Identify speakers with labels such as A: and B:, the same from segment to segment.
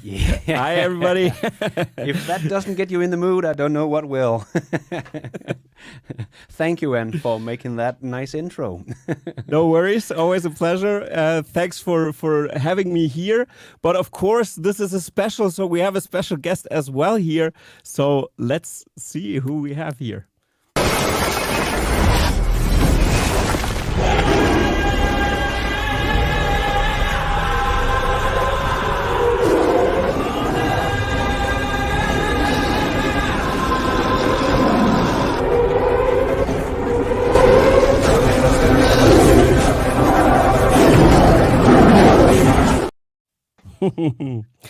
A: Yeah.
B: Hi, everybody.
A: If that doesn't get you in the mood, I don't know what will. Thank you, Anne, for making that nice intro.
B: No worries. Always a pleasure. Thanks for having me here. But of course, this is a special, so we have a special guest as well here. So let's see who we have here.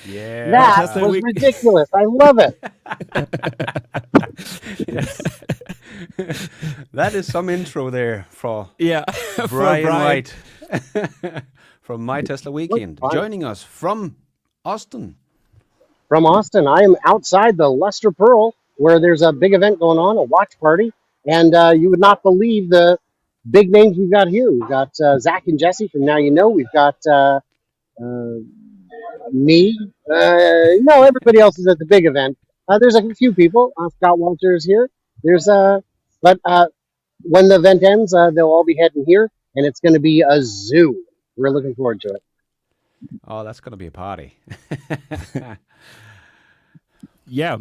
A: Yeah,
C: that was ridiculous. I love it.
A: That is some intro there for
B: for
A: Brian White from My Tesla Weekend,
C: Fun.
A: joining us from Austin.
C: From Austin, I am outside the Luster Pearl, where there's a big event going on, a watch party, and you would not believe the big names we've got here. We've got Zach and Jesse from Now You Know. We've got me. No, everybody else is at the big event. There's a few people. Scott Walter is here. There's but when the event ends, they'll all be heading here, and it's going to be a zoo. We're looking forward to it.
A: Oh, that's going to be a party.
B: Yeah.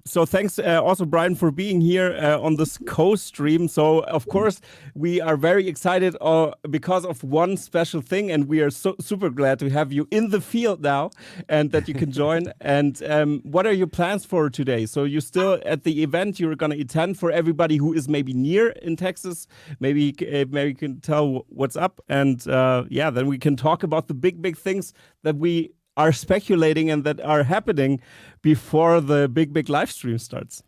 B: So thanks also, Brian, for being here on this co-stream. So, of course, we are very excited because of one special thing, and we are super glad to have you in the field now and that you can join. And what are your plans for today? So you're still at the event you're going to attend. For everybody who is maybe near in Texas, maybe you can tell what's up. And then we can talk about the big things that we are speculating and that are happening before the big live stream starts.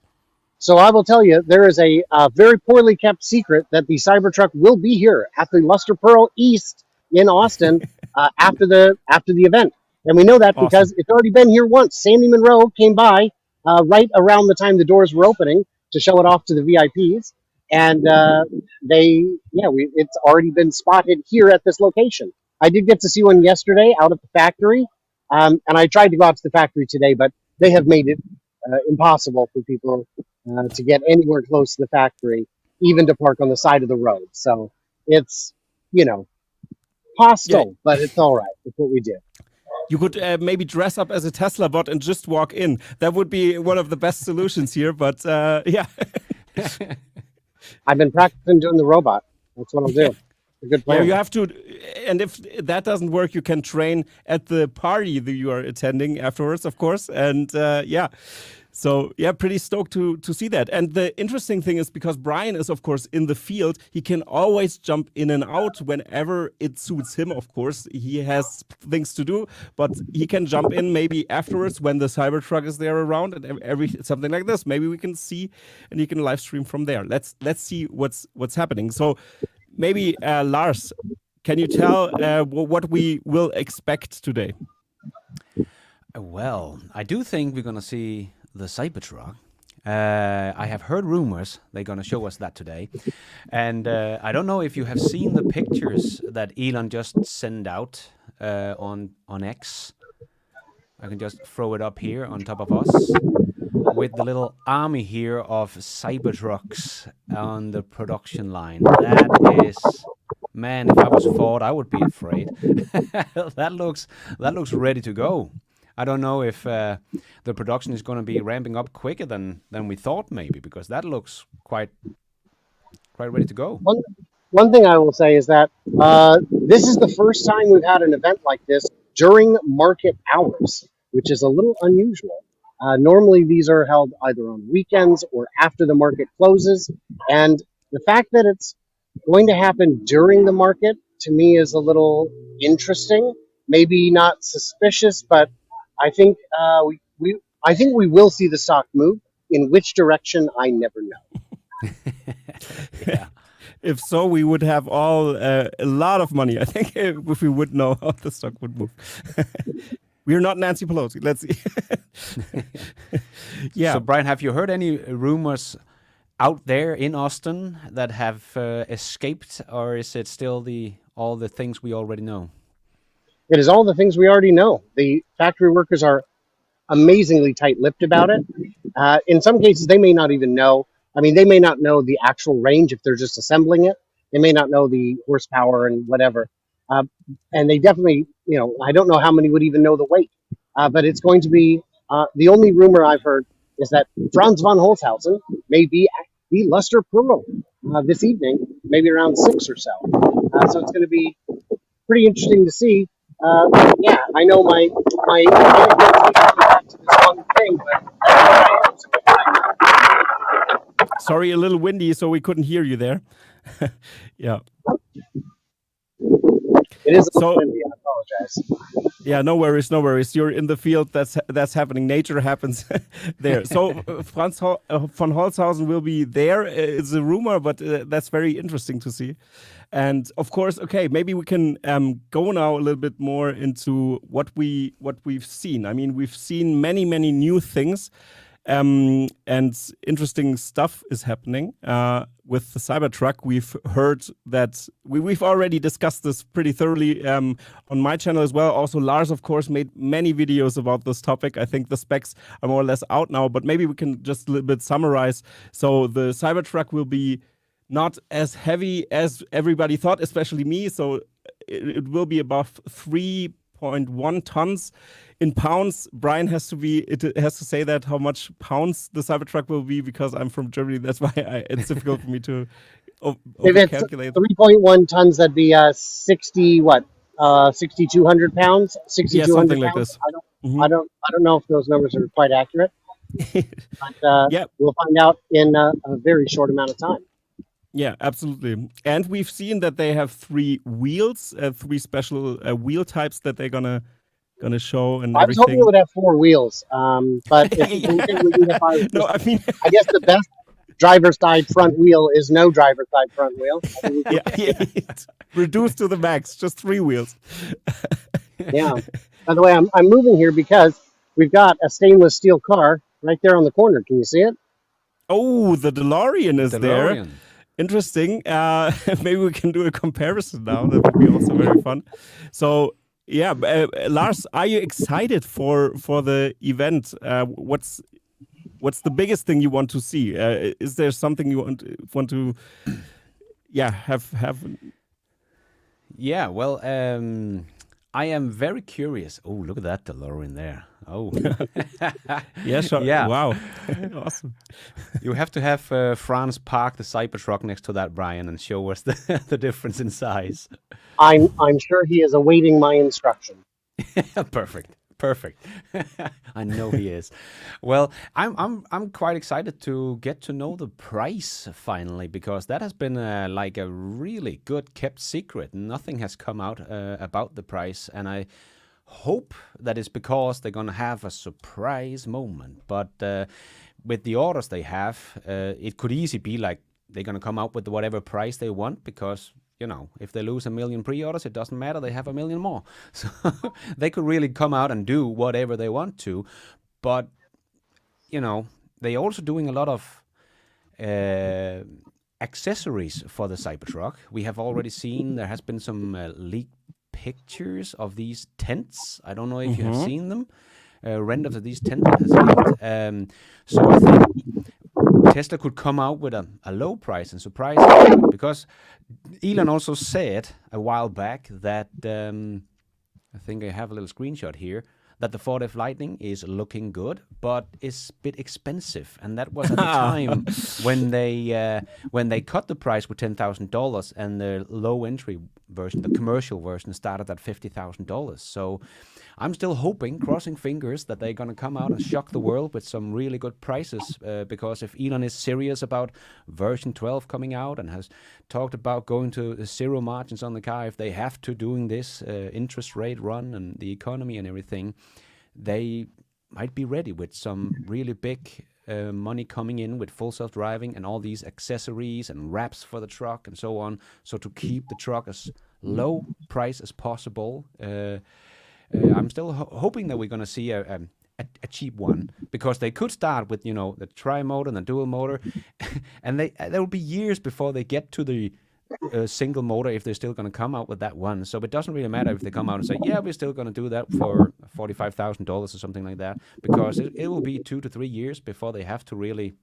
C: So I will tell you, there is a very poorly kept secret that the Cybertruck will be here at the Luster Pearl East in Austin after the event, and we know that because it's already been here once. Sandy Monroe came by right around the time the doors were opening to show it off to the VIPs, and it's already been spotted here at this location. I did get to see one yesterday out at the factory. And I tried to go out to the factory today, but they have made it impossible for people to get anywhere close to the factory, even to park on the side of the road. So it's, hostile, but it's all right. It's what we do.
B: You could maybe dress up as a Tesla bot and just walk in. That would be one of the best solutions here, but yeah.
C: I've been practicing doing the robot. That's what I'll do. A good plan.
B: Yeah, you have to, and if that doesn't work, you can train at the party that you are attending afterwards, of course. And so pretty stoked to see that. And the interesting thing is, because Brian is, of course, in the field, he can always jump in and out whenever it suits him. Of course, he has things to do, but he can jump in maybe afterwards when the Cybertruck is there around and something like this. Maybe we can see, and he can live stream from there. Let's see what's happening. So. Maybe, Lars, can you tell what we will expect today?
A: Well, I do think we're going to see the Cybertruck. I have heard rumors they're going to show us that today. And I don't know if you have seen the pictures that Elon just sent out on X. I can just throw it up here on top of us, with the little army here of Cybertrucks on the production line. That is, man, if I was Ford, I would be afraid. That looks ready to go. I don't know if the production is going to be ramping up quicker than we thought, maybe, because that looks quite ready to go.
C: One thing I will say is that this is the first time we've had an event like this during market hours, which is a little unusual. Normally, these are held either on weekends or after the market closes. And the fact that it's going to happen during the market, to me, is a little interesting. Maybe not suspicious, but I think we will see the stock move. In which direction, I never know.
A: Yeah.
B: If so, we would have all a lot of money, I think, if we would know how the stock would move. We're not Nancy Pelosi. Let's see. Yeah.
A: So, Brian, have you heard any rumors out there in Austin that have escaped, or is it still all the things we already know?
C: It is all the things we already know. The factory workers are amazingly tight-lipped about it. In some cases, they may not even know. I mean, they may not know the actual range if they're just assembling it. They may not know the horsepower and whatever. And they definitely, I don't know how many would even know the weight. But it's going to be, the only rumor I've heard is that Franz von Holzhausen may be at the Luster Pearl this evening, maybe around 6 or so. So it's going to be pretty interesting to see. Yeah, I know my back to this one thing, but
B: Sorry, a little windy, so we couldn't hear you there. Yeah.
C: it is a
B: So-
C: little windy. I apologize.
B: Yeah, no worries, no worries. You're in the field. That's happening. Nature happens there. So Franz von Holzhausen will be there. It's a rumor, but that's very interesting to see. And of course, okay, maybe we can go now a little bit more into what we've seen. I mean, we've seen many new things, and interesting stuff is happening with the Cybertruck. We've heard that we've already discussed this pretty thoroughly on my channel as well. Also, Lars, of course, made many videos about this topic. I think the specs are more or less out now, but maybe we can just a little bit summarize. So the Cybertruck will be not as heavy as everybody thought, especially me. So it will be above 3.1 tons. In pounds, Brian has to say that how much pounds the Cybertruck will be, because I'm from Germany. That's why it's difficult for me to
C: If it's
B: calculate.
C: 3.1 tons, that'd be 6,200 pounds. 6,200
B: Yeah, something like
C: pounds.
B: this.
C: I don't know if those numbers are quite accurate, but
B: Yeah.
C: we'll find out in a very short amount of time.
B: Yeah, absolutely. And we've seen that they have 3 wheels, 3 special wheel types that they're gonna show and
C: I was hoping
B: everything.
C: it would have 4 wheels, but if we can get by with
B: No, I mean,
C: I guess the best driver's side front wheel is no driver's side front wheel. I mean,
B: it's reduced to the max, just 3 wheels.
C: yeah. By the way, I'm moving here because we've got a stainless steel car right there on the corner. Can you see it?
B: Oh, the DeLorean is there.
A: DeLorean.
B: Interesting. Maybe we can do a comparison now. That would be also very fun. So, yeah, Lars, are you excited for the event? What's the biggest thing you want to see? Is there something you want to have?
A: Yeah, well, I am very curious. Oh, look at that DeLorean there. Oh.
B: Yeah, sure.
A: Yeah.
B: Wow. Awesome.
A: You have to have Franz park the Cybertruck next to that, Brian, and show us the difference in size.
C: I'm sure he is awaiting my instruction.
A: Perfect. I know he is. Well, I'm quite excited to get to know the price finally, because that has been like a really good kept secret. Nothing has come out about the price, and I hope that is because they're gonna have a surprise moment. But with the orders they have, it could easily be like they're gonna come out with whatever price they want, because if they lose 1 million pre-orders, it doesn't matter. They have 1 million more. So they could really come out and do whatever they want to. But, they're also doing a lot of accessories for the Cybertruck. We have already seen there has been some leaked pictures of these tents. I don't know if you have seen them. Renders of these tents that has leaked. So I think Tesla could come out with a low price and surprise everybody, because Elon also said a while back that I think I have a little screenshot here, that the Ford F Lightning is looking good, but it's a bit expensive, and that was at the time when they cut the price with $10,000, and the low entry version, the commercial version, started at $50,000. So I'm still hoping, crossing fingers, that they're going to come out and shock the world with some really good prices, because if Elon is serious about version 12 coming out and has talked about going to zero margins on the car, if they have to doing this interest rate run and the economy and everything, they might be ready with some really big money coming in with full self-driving and all these accessories and wraps for the truck and so on, so to keep the truck as low price as possible. I'm still hoping that we're going to see a cheap one, because they could start with the tri-motor and the dual motor, and there will be years before they get to the single motor if they're still going to come out with that one. So it doesn't really matter if they come out and say, yeah, we're still going to do that for $45,000 or something like that, because it will be 2 to 3 years before they have to really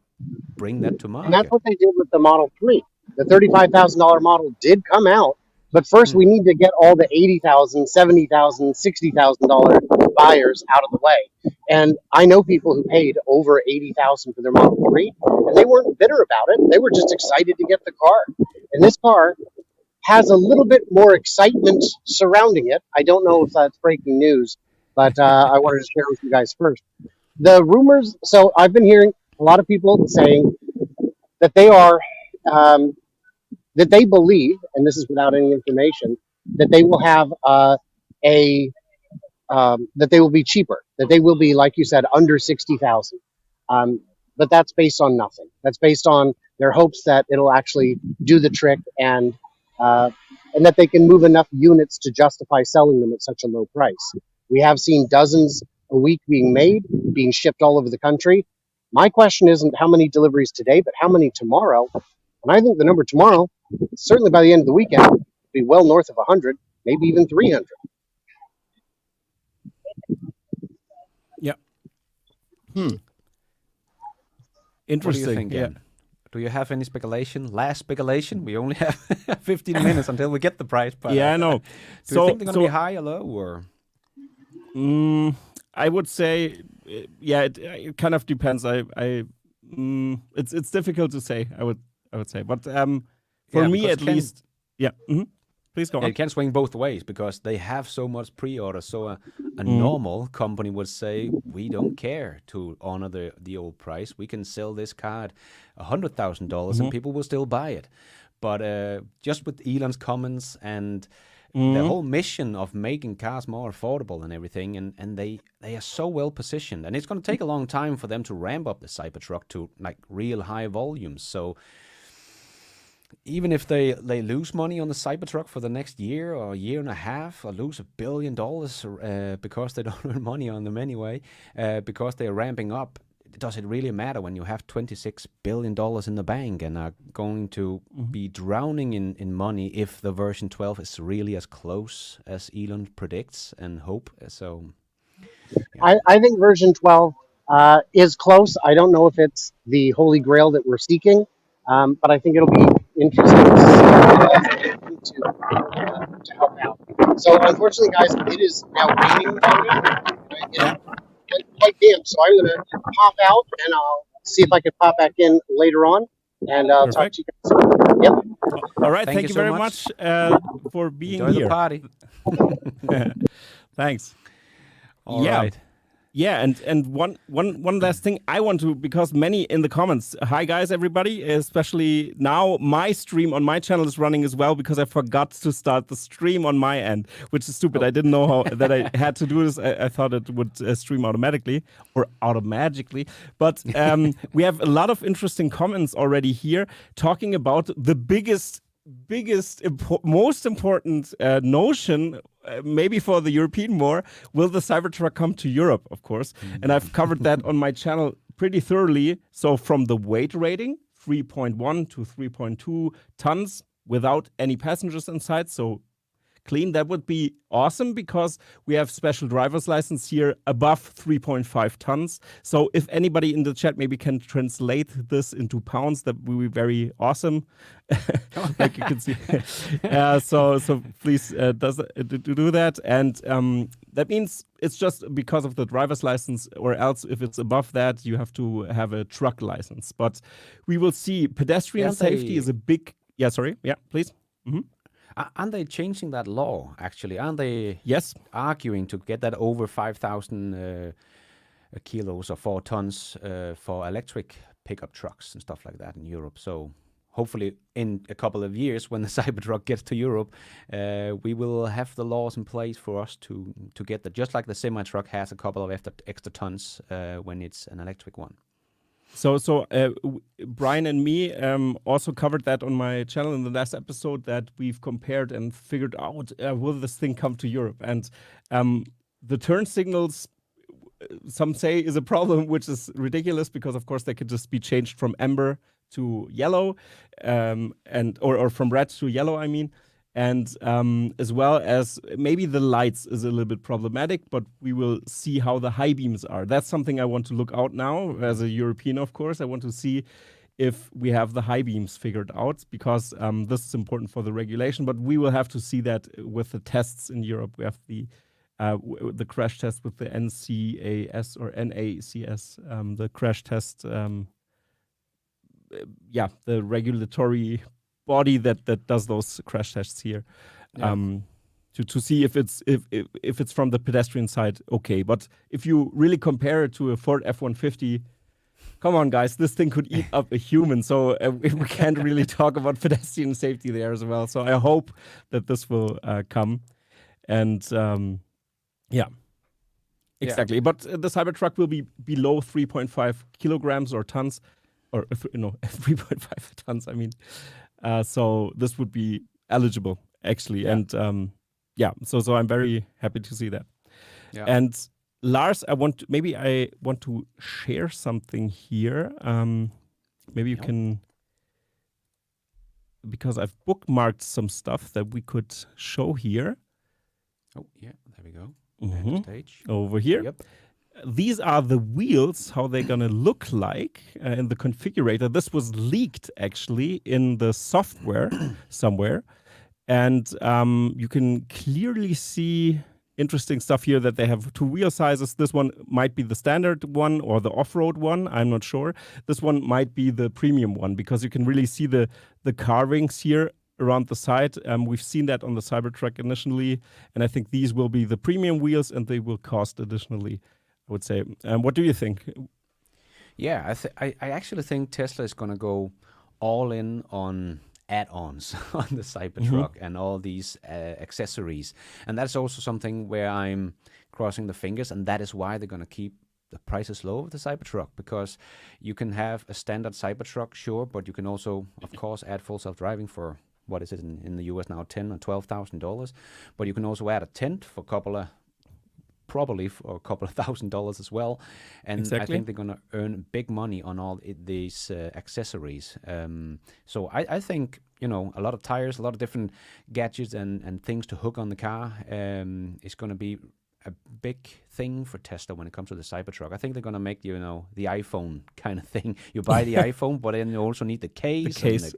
A: bring that to market.
C: And that's what they did with the Model 3. The $35,000 model did come out, but first we need to get all the $80,000, $70,000, $60,000 buyers out of the way. And I know people who paid over $80,000 for their Model 3, and they weren't bitter about it. They were just excited to get the car. And this car has a little bit more excitement surrounding it. I don't know if that's breaking news, but I wanted to share with you guys first. The rumors, so I've been hearing a lot of people saying that they are, that they believe, and this is without any information, that they will have that they will be cheaper, that they will be, like you said, under 60,000. But that's based on nothing. That's based on their hopes that it'll actually do the trick, and that they can move enough units to justify selling them at such a low price. We have seen dozens a week being made, being shipped all over the country. My question isn't how many deliveries today, but how many tomorrow. And I think the number tomorrow, certainly by the end of the weekend, will be well north of 100, maybe even 300.
B: Yeah. Interesting.
A: What do you think, Jan? Do you have any speculation? Last speculation? We only have 15 minutes until we get the price. But,
B: I know.
A: Do you think they're going to be high or low? Or?
B: I would say, it kind of depends. It's difficult to say. I would say, but for me at least, Please go on.
A: It can swing both ways, because they have so much pre-order. So a normal company would say, we don't care to honor the old price. We can sell this car at $100,000 and people will still buy it. But just with Elon's comments and the whole mission of making cars more affordable and everything, and they are so well positioned. And it's going to take a long time for them to ramp up the Cybertruck to like real high volumes. So even if they lose money on the Cybertruck for the next year or a year and a half, or lose $1 billion because they don't earn money on them anyway, because they're ramping up, does it really matter when you have $26 billion in the bank and are going to be drowning in money if the version 12 is really as close as Elon predicts and hope? So
C: I think version 12 is close. I don't know if it's the holy grail that we're seeking, but I think it'll be interesting to help out. So unfortunately, guys, it is now raining on me. Quite damp, so I'm going to pop out, and I'll see if I can pop back in later on, and I'll talk to you guys. Yep.
B: All right. Thank you
A: so
B: very much for being
A: Enjoy
B: here.
A: the party.
B: Thanks.
A: All right.
B: Yeah, and one last thing I want to, because many in the comments, hi guys, everybody, especially now my stream on my channel is running as well, because I forgot to start the stream on my end, which is stupid. I didn't know how that I had to do this. I thought it would stream automatically or automagically. But we have a lot of interesting comments already here talking about the most important notion, maybe for the European war, will the Cybertruck come to Europe, of course. And I've covered that on my channel pretty thoroughly. So from the weight rating, 3.1 to 3.2 tons without any passengers inside. So clean, that would be awesome, because we have special driver's license here above 3.5 tons. So if anybody in the chat maybe can translate this into pounds, that would be very awesome. Like you can see. So please do that. And that means it's just because of the driver's license, or else if it's above that, you have to have a truck license. But we will see. Pedestrian safety is a big... Yeah, sorry. Yeah, please.
A: Aren't they changing that law, actually? Aren't they arguing to get that over 5,000 kilos or 4 tons for electric pickup trucks and stuff like that in Europe? So hopefully in a couple of years, when the Cybertruck gets to Europe, we will have the laws in place for us to get that, just like the semi-truck has a couple of extra tons when it's an electric one.
B: So Brian and me also covered that on my channel in the last episode, that we've compared and figured out, will this thing come to Europe? And The turn signals, some say, is a problem, which is ridiculous because, of course, they could just be changed from amber to yellow, or from red to yellow, I mean. And as well as maybe the lights is a little bit problematic, but we will see how the high beams are. That's something I want to look out now as a European, of course. I want to see if we have the high beams figured out, because this is important for the regulation, but we will have to see that with the tests in Europe. We have the crash test with the NCAS or NACS, the crash test, the regulatory body that does those crash tests here, to see if it's from the pedestrian side, okay. But if you really compare it to a Ford F-150, come on, guys, this thing could eat up a human. So we can't really talk about pedestrian safety there as well. So I hope that this will come. And exactly. But the Cybertruck will be below 3.5 kilograms or tons, or 3.5 tons, I mean. So this would be eligible, actually. Yeah. And so I'm very happy to see that. Yeah. And Lars, I want to share something here. Maybe you can, because I've bookmarked some stuff that we could show here.
A: Oh, yeah, there we go.
B: Stage. Over here. Yep. These are the wheels, how they're going to look like in the configurator. This was leaked, actually, in the software somewhere. And you can clearly see interesting stuff here, that they have two wheel sizes. This one might be the standard one or the off-road one. I'm not sure. This one might be the premium one, because you can really see the carvings here around the side. We've seen that on the Cybertruck initially. And I think these will be the premium wheels, and they will cost additionally, I would say. What do you think?
A: Yeah, I actually think Tesla is going to go all in on add-ons on the Cybertruck and all these accessories. And that's also something where I'm crossing the fingers, and that is why they're going to keep the prices low of the Cybertruck, because you can have a standard Cybertruck, sure, but you can also, of course, add full self-driving for, what is it in the US now, $10,000 or $12,000. But you can also add a tent for probably for a couple of $1,000s as well. And exactly. I think they're going to earn big money on all these accessories. So I think, a lot of tires, a lot of different gadgets and things to hook on the car is going to be a big thing for Tesla when it comes to the Cybertruck. I think they're going to make, the iPhone kind of thing. You buy the iPhone, but then you also need the case.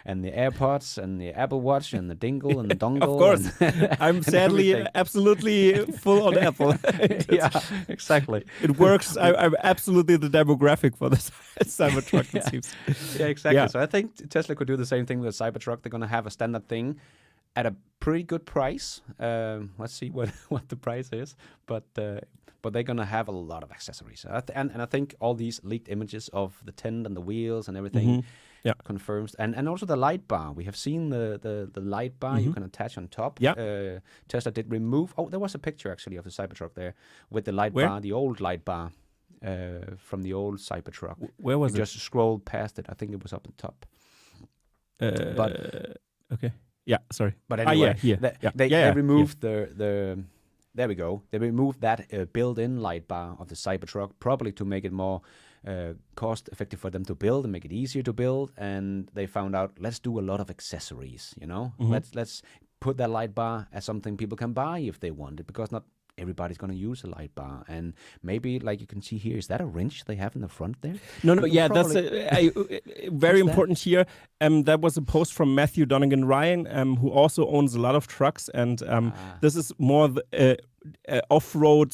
A: And the AirPods and the Apple Watch and the dingle and the dongle.
B: Of course. I'm sadly absolutely full on Apple.
A: Yeah, exactly.
B: It works. I'm absolutely the demographic for the Cybertruck, it seems.
A: Yeah, exactly. Yeah. So I think Tesla could do the same thing with the Cybertruck. They're going to have a standard thing at a pretty good price. Let's see what the price is. But they're going to have a lot of accessories. And I think all these leaked images of the tent and the wheels and everything confirms. And also the light bar. We have seen the light bar you can attach on top. Yeah. Tesla did remove... Oh, there was a picture, actually, of the Cybertruck there with the light bar, the old light bar from the old Cybertruck.
B: Where was it?
A: Just scrolled past it. I think it was up on top.
B: Okay. Yeah, sorry.
A: But anyway, they removed
B: the
A: there we go. They removed that built-in light bar of the Cybertruck, probably to make it more cost-effective for them to build and make it easier to build. And they found out, let's do a lot of accessories. Let's put that light bar as something people can buy if they want it, because not everybody's going to use a light bar. And maybe, like you can see here, is that a wrench they have in the front there?
B: No, yeah, that's very important here. That was a post from Matthew Donegan-Ryan, who also owns a lot of trucks. And this is more off-road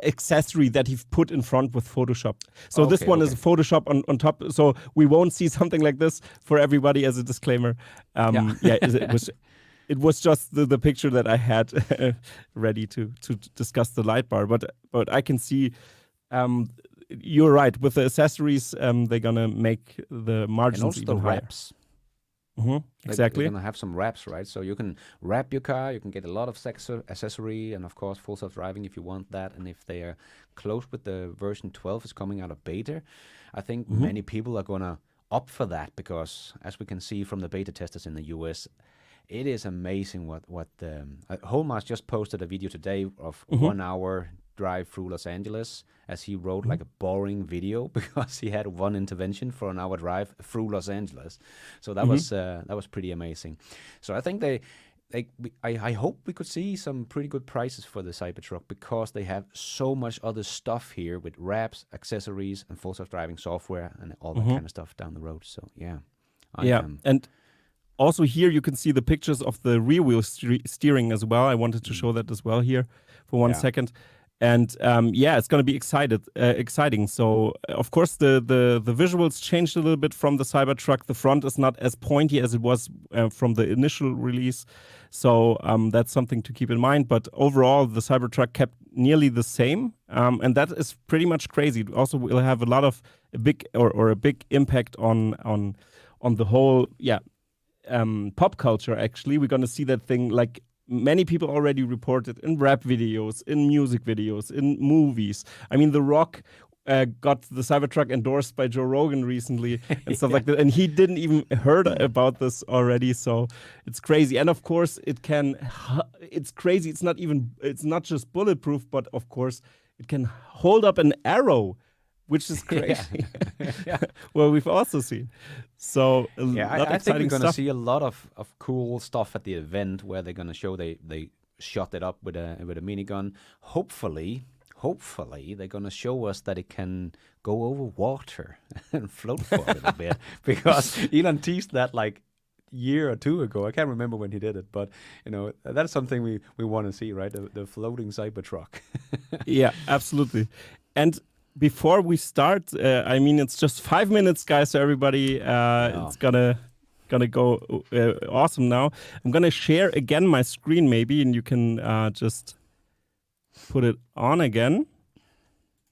B: accessory that he put in front with Photoshop. So this one is Photoshop on top. So we won't see something like this for everybody, as a disclaimer. It was just the picture that I had ready to discuss the light bar. But I can see you're right. With the accessories, they're going to make the margins
A: and also
B: even
A: the
B: higher.
A: wraps.
B: Exactly.
A: They're going to have some wraps, right? So you can wrap your car. You can get a lot of accessory and, of course, full self-driving if you want that. And if they are close with the version 12 is coming out of beta, I think many people are going to opt for that, because, as we can see from the beta testers in the US, it is amazing what Holmars just posted a video today of 1 hour drive through Los Angeles, as he wrote like a boring video because he had one intervention for an hour drive through Los Angeles. So that was pretty amazing. So I think I hope we could see some pretty good prices for the Cybertruck, because they have so much other stuff here with wraps, accessories, and full self-driving software and all that kind of stuff down the road. So yeah.
B: And also here you can see the pictures of the rear wheel steering as well. I wanted to show that as well here for 1 second. And it's going to be exciting. So of course the visuals changed a little bit from the Cybertruck. The front is not as pointy as it was from the initial release. So that's something to keep in mind. But overall, the Cybertruck kept nearly the same, and that is pretty much crazy. It also will have a big impact on the whole pop culture. Actually, we're going to see that thing like many people already reported in rap videos, in music videos, in movies. I mean, The Rock got the Cybertruck endorsed by Joe Rogan recently and stuff like that. And he didn't even heard about this already. So it's crazy. And of course, it's crazy. It's not just bulletproof, but of course, it can hold up an arrow, which is crazy. Well, we've also seen. So
A: I think we're going to see a lot of cool stuff at the event, where they're going to show they shot it up with a minigun. Hopefully they're going to show us that it can go over water and float for a little bit, because Elon teased that like year or two ago. I can't remember when he did it, but that's something we want to see, right? The floating Cybertruck.
B: Yeah, absolutely. And before we start, I mean, it's just 5 minutes, guys. So everybody, it's gonna go awesome now. I'm gonna share again my screen, maybe, and you can just put it on again,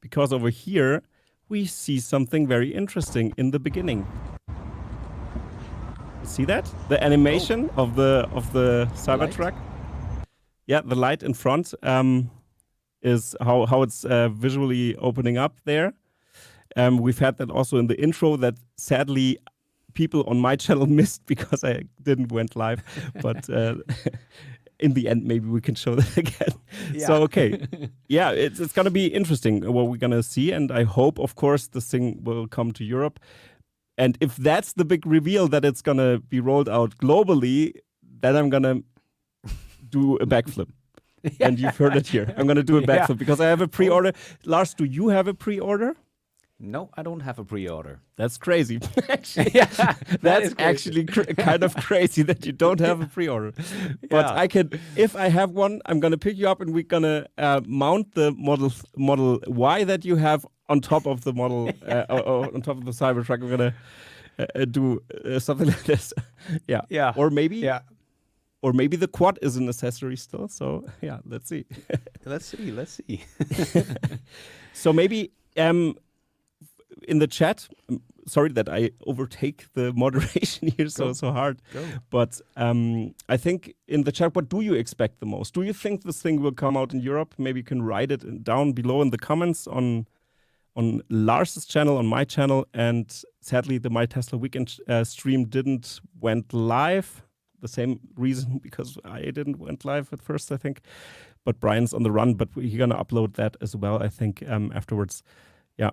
B: because over here we see something very interesting in the beginning. See that? The animation of the Cybertruck. Yeah, the light in front. Is how it's visually opening up there. We've had that also in the intro that sadly people on my channel missed because I didn't went live. But in the end, maybe we can show that again. Yeah. So, okay. Yeah, it's going to be interesting what we're going to see. And I hope, of course, this thing will come to Europe. And if that's the big reveal that it's going to be rolled out globally, then I'm going to do a backflip. And you've heard it here. I'm going to do a backflip because I have a pre-order. Lars, do you have a pre-order?
A: No, I don't have a pre-order.
B: That's crazy. Actually,
A: that's
B: actually kind of crazy that you don't have a pre-order. But I can, if I have one, I'm going to pick you up and we're going to mount the Model Y that you have on top of the model, on top of the Cybertruck. We're going to do something like this. Yeah. Or maybe. Yeah. Or maybe the quad is an accessory still. So, yeah, let's see.
A: Let's see.
B: So maybe in the chat, sorry that I overtake the moderation here so hard.
A: Go.
B: But I think in the chat, what do you expect the most? Do you think this thing will come out in Europe? Maybe you can write it down below in the comments on Lars's channel, on my channel. And sadly, the My Tesla Weekend stream went live. The same reason, because I didn't went live at first, I think. But Brian's on the run, but we're going to upload that as well, I think, afterwards. Yeah.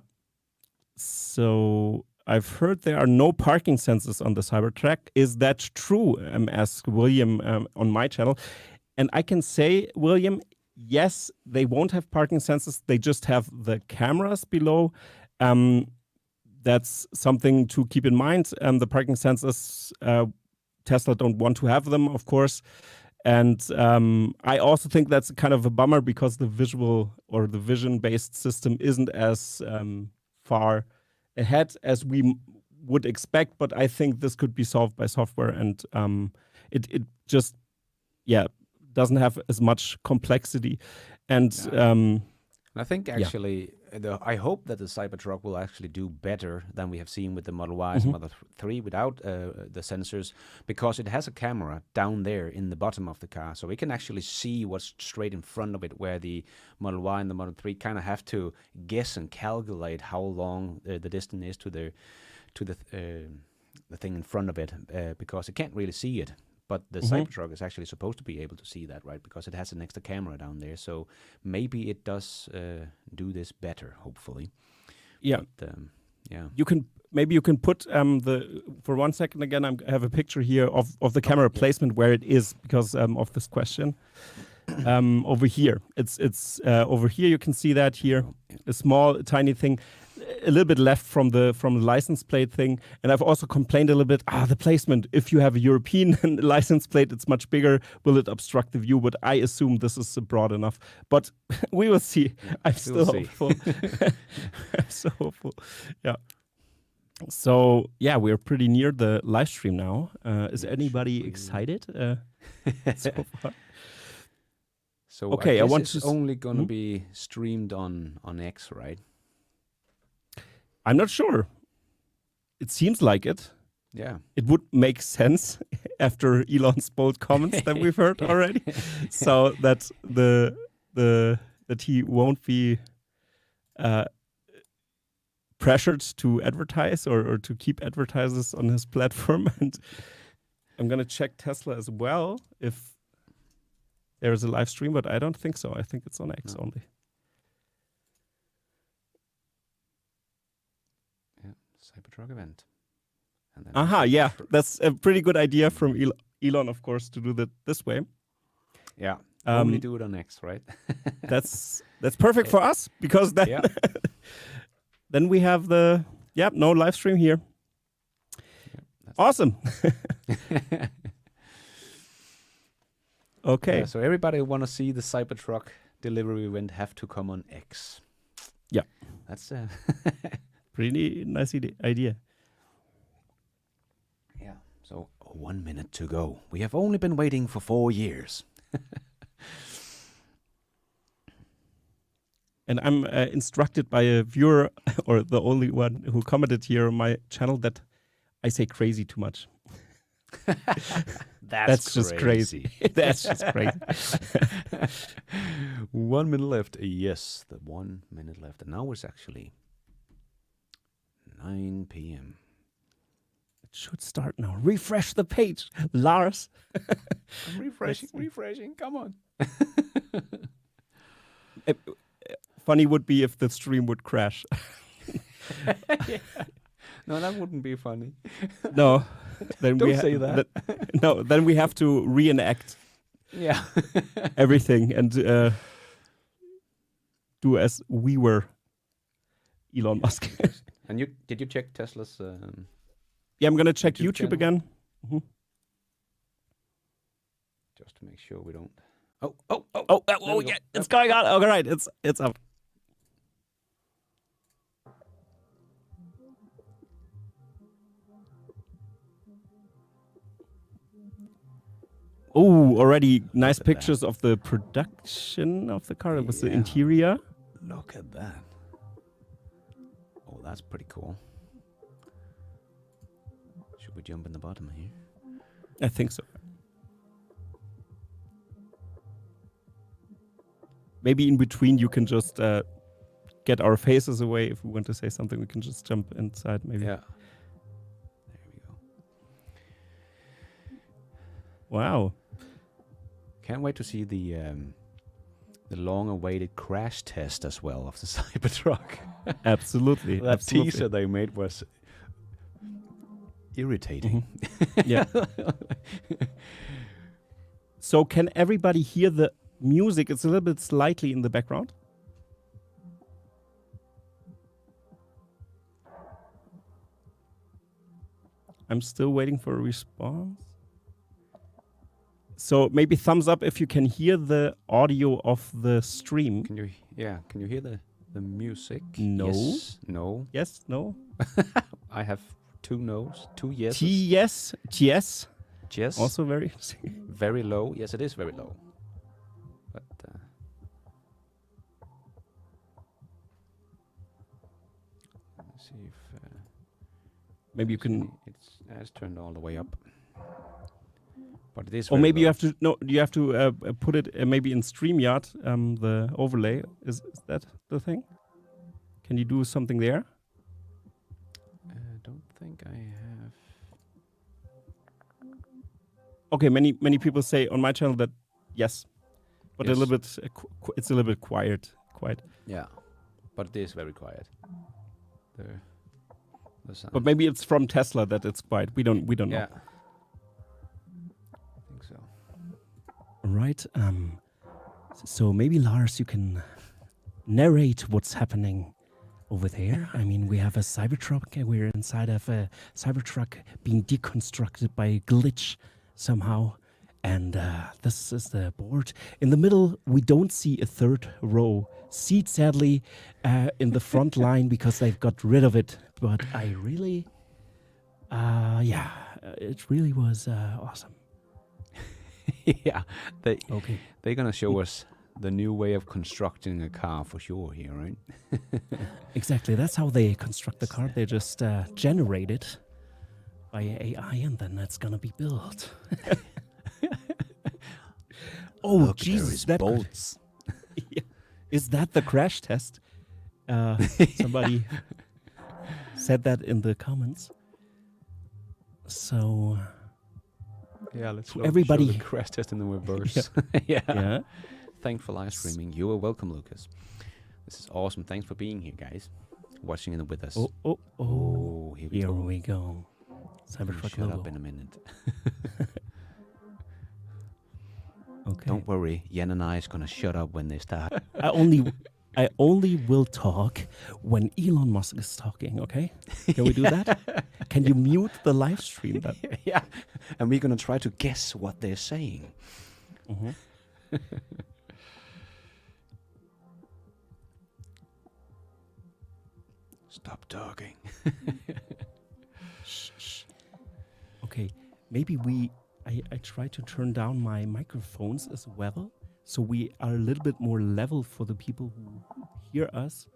B: So I've heard there are no parking sensors on the Cybertruck. Is that true? Asked William on my channel. And I can say, William, yes, they won't have parking sensors. They just have the cameras below. That's something to keep in mind. The parking sensors... Tesla don't want to have them, of course. And I also think that's kind of a bummer because the visual or the vision-based system isn't as far ahead as we would expect. But I think this could be solved by software, and it just, doesn't have as much complexity. And
A: I think actually, I hope that the Cybertruck will actually do better than we have seen with the Model Ys and Model 3 without the sensors, because it has a camera down there in the bottom of the car. So we can actually see what's straight in front of it, where the Model Y and the Model 3 kind of have to guess and calculate how long the distance is to the thing in front of it, because it can't really see it. But the Cybertruck is actually supposed to be able to see that, right? Because it has an extra camera down there. So maybe it does do this better, hopefully.
B: Yeah.
A: But, yeah.
B: You can put for 1 second again. I have a picture here of the camera placement where it is because of this question. Over here, it's over here. You can see that here, a small tiny thing, a little bit left from the license plate thing. And I've also complained a little bit. The placement. If you have a European license plate, it's much bigger. Will it obstruct the view? But I assume this is broad enough. But we will see. I'm still hopeful. I'm so hopeful. Yeah. So yeah, we're pretty near the live stream now. Is anybody excited so far?
A: So
B: okay,
A: I
B: want
A: it's
B: to
A: only going to be streamed on X, right?
B: I'm not sure. It seems like it.
A: Yeah.
B: It would make sense after Elon's bold comments that we've heard already. So that that he won't be pressured to advertise or to keep advertisers on his platform. And I'm gonna check Tesla as well if there is a live stream, but I don't think so. I think it's on X only.
A: Yeah, Cybertruck event. And
B: Yeah, that's a pretty good idea from Elon, of course, to do that this way.
A: Yeah, only do it on X, right?
B: That's perfect for us because then then we have no live stream here. Awesome. Okay.
A: Yeah, so everybody who want to see the Cybertruck delivery event have to come on X.
B: Yeah.
A: That's
B: pretty nice idea.
A: Yeah. So 1 minute to go. We have only been waiting for 4 years.
B: And I'm instructed by a viewer, or the only one who commented here on my channel, that I say crazy too much. That's just crazy. That's just crazy.
A: 1 minute left. Yes, the 1 minute left. And now it's actually 9 p.m.
B: It should start now. Refresh the page, Lars.
A: I'm refreshing. Come on.
B: Funny would be if the stream would crash.
A: Yeah. No, that wouldn't be funny.
B: No. Then
A: Don't say that.
B: No, then we have to reenact everything and do as we were Elon Musk.
A: And did you check Tesla's?
B: Yeah, I'm gonna check YouTube
A: channel?
B: again. Mm-hmm.
A: Just to make sure we don't.
B: Oh, yeah, it's going on. All right, it's up. Oh, already nice pictures of the production of the car. It was the interior.
A: Look at that. Oh, that's pretty cool. Should we jump in the bottom here?
B: I think so. Maybe in between you can just get our faces away. If we want to say something, we can just jump inside maybe.
A: Yeah. There we go.
B: Wow.
A: Can't wait to see the long-awaited crash test as well of the Cybertruck.
B: Absolutely.
A: That teaser they made was irritating.
B: Mm-hmm. Yeah. So can everybody hear the music? It's a little bit slightly in the background. I'm still waiting for a response. So maybe thumbs up if you can hear the audio of the stream.
A: Can you hear the music?
B: No.
A: Yes. No.
B: Yes, no.
A: I have 2 no's, 2 yeses.
B: Yes.
A: Yes.
B: Also very
A: Very low. Yes, it is very low. But let's see if
B: maybe you can.
A: It's turned all the way up. But it is.
B: Or maybe you have to. No, you have to put it maybe in StreamYard. The overlay is that the thing? Can you do something there?
A: I don't think I have.
B: okay, many people say on my channel that yes, but
A: Yes.
B: a little bit it's a little bit quiet.
A: Yeah, but it is very quiet. The sound.
B: But maybe it's from Tesla that it's quiet. We don't know.
A: Yeah, I think so.
B: Right. So maybe Lars, you can narrate what's happening over there. I mean, we have a Cybertruck. We're inside of a Cybertruck being deconstructed by a glitch somehow. And this is the board. In the middle, we don't see a third row seat, sadly, in the front line because they've got rid of it. But I really, it really was awesome.
A: Yeah,
B: Okay.
A: they're gonna show us the new way of constructing a car for sure here, right?
B: Exactly. That's how they construct the car. They just generate it by AI, and then it's gonna be built. Oh,
A: Look,
B: Jesus!
A: there is
B: That could-
A: bolts.
B: Yeah. Is that the crash test? Somebody said that in the comments. So
A: Yeah, let's
B: To everybody-
A: show the crash test in the reverse. Yeah.
B: yeah.
A: Thanks for live streaming. You are welcome, Lucas. This is awesome. Thanks for being here, guys. Watching it with us.
B: Oh!
A: Here we
B: Here
A: go.
B: we go. Cybertruck
A: Shut
B: logo.
A: up in a minute.
B: Okay.
A: Don't worry, Jan and I is gonna shut up when they start.
B: I only will talk when Elon Musk is talking, okay? Can we do that? Can you mute the live stream then?
A: Yeah, and we're gonna try to guess what they're saying.
B: Mhm.
A: Stop talking.
B: Shh. Okay, maybe I try to turn down my microphones as well, so we are a little bit more level for the people who hear us.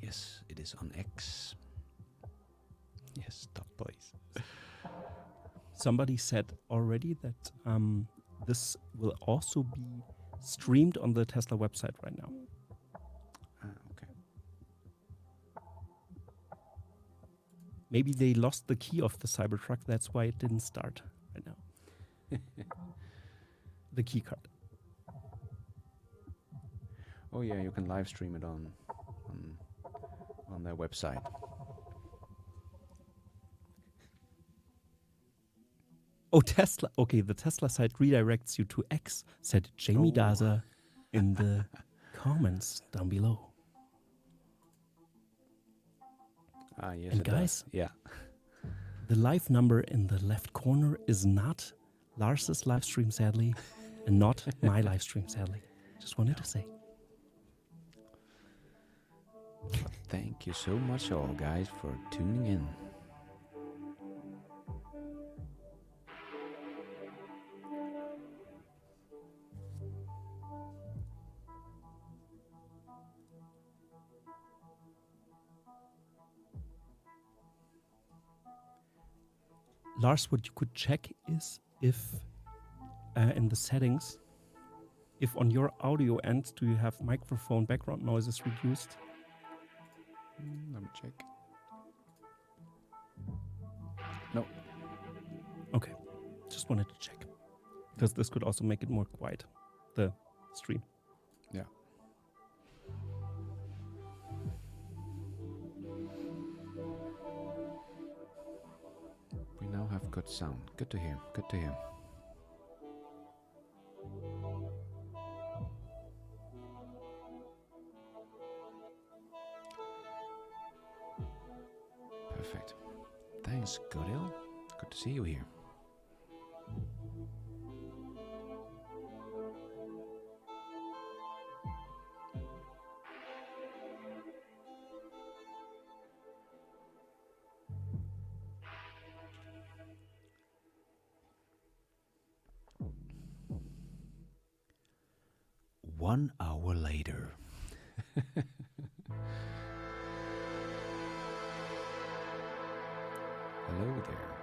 A: Yes, it is on X. Yes, stop, please.
B: Somebody said already that this will also be streamed on the Tesla website right now.
A: Okay.
B: Maybe they lost the key of the Cybertruck, that's why it didn't start right now. The key card.
A: Oh yeah, you can live stream it on their website.
B: Oh, Tesla. Okay, the Tesla site redirects you to X, said Jamie
A: Oh.
B: Daza in the comments down below.
A: Ah, yes,
B: And
A: it does.
B: guys-
A: Yeah.
B: The live number in the left corner is not Lars's live stream, sadly, and not my live stream, sadly. Just wanted to say.
A: Thank you so much, all guys, for tuning in.
B: Lars, what you could check is if in the settings, if on your audio end, do you have microphone background noises reduced?
A: Let me check. No.
B: Okay, just wanted to check. Because this could also make it more quiet, the stream.
A: Yeah. We now have good sound. Good to hear. Good to hear. Perfect. Thanks, Godil. Good to see you here. One hour later. Hello there.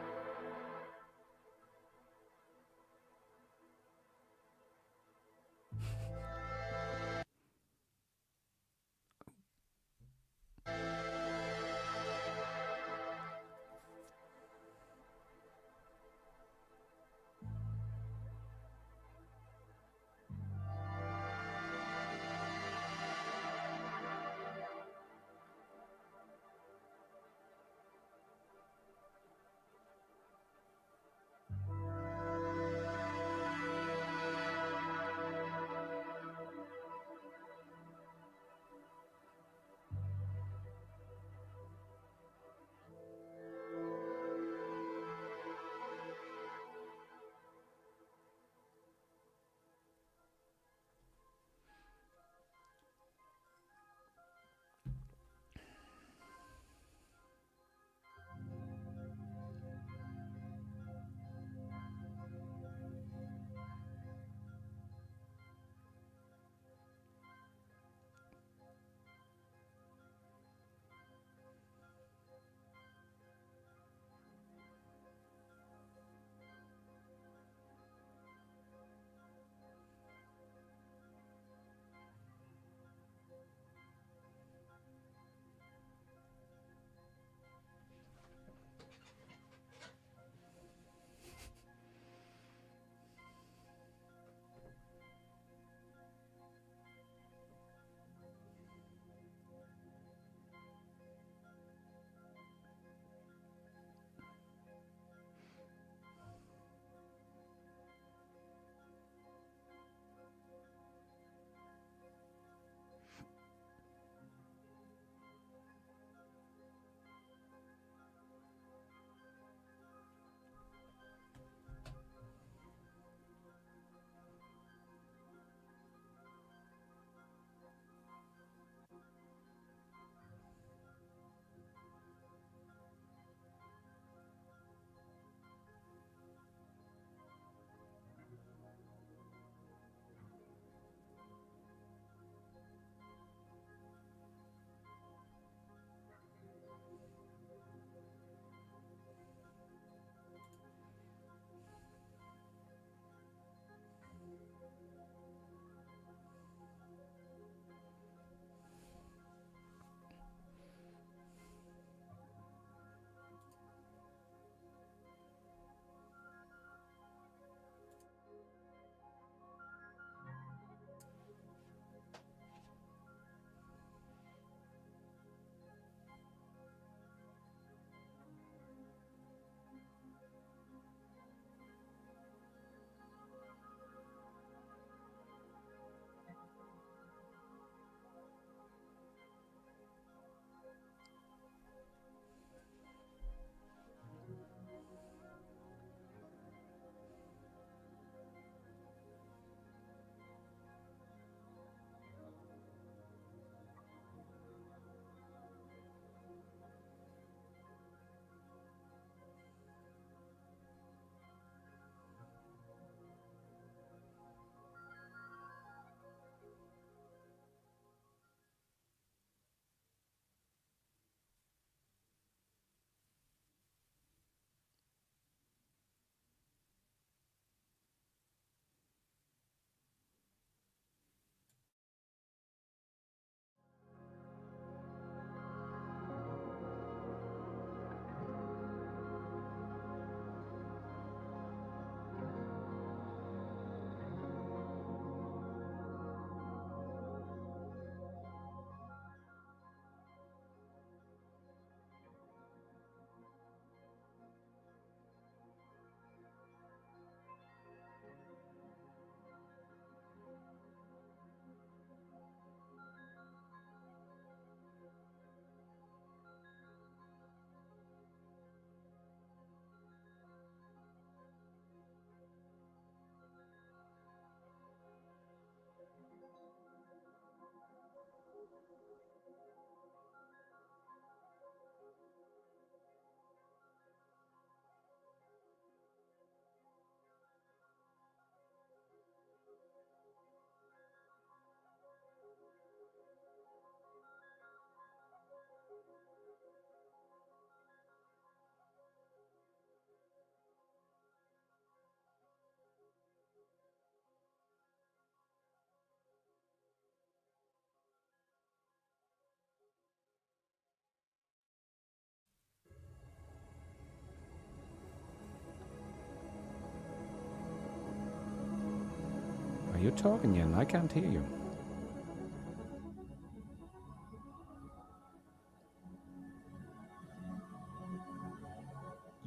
A: you talking, Jan? I can't hear you.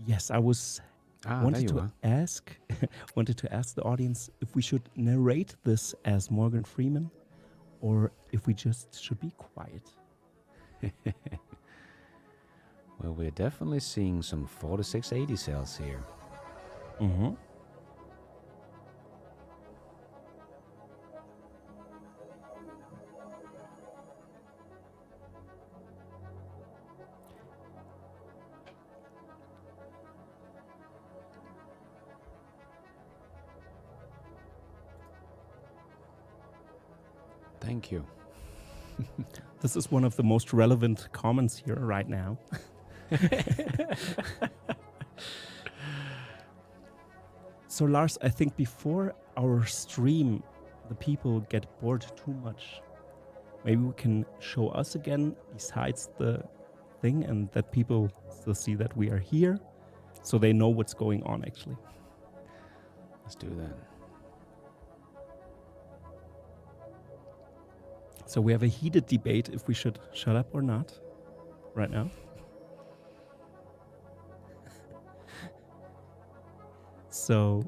B: Yes, I was
A: There
B: wanted
A: you
B: to
A: are.
B: ask wanted to ask the audience if we should narrate this as Morgan Freeman or if we just should be quiet.
A: Well, we're definitely seeing some 4680 cells here.
B: Mm-hmm.
A: Thank you.
B: This is one of the most relevant comments here right now. So Lars, I think before our stream, the people get bored too much. Maybe we can show us again besides the thing and that people still see that we are here so they know what's going on actually.
A: Let's do that.
B: So we have a heated debate if we should shut up or not right now. So,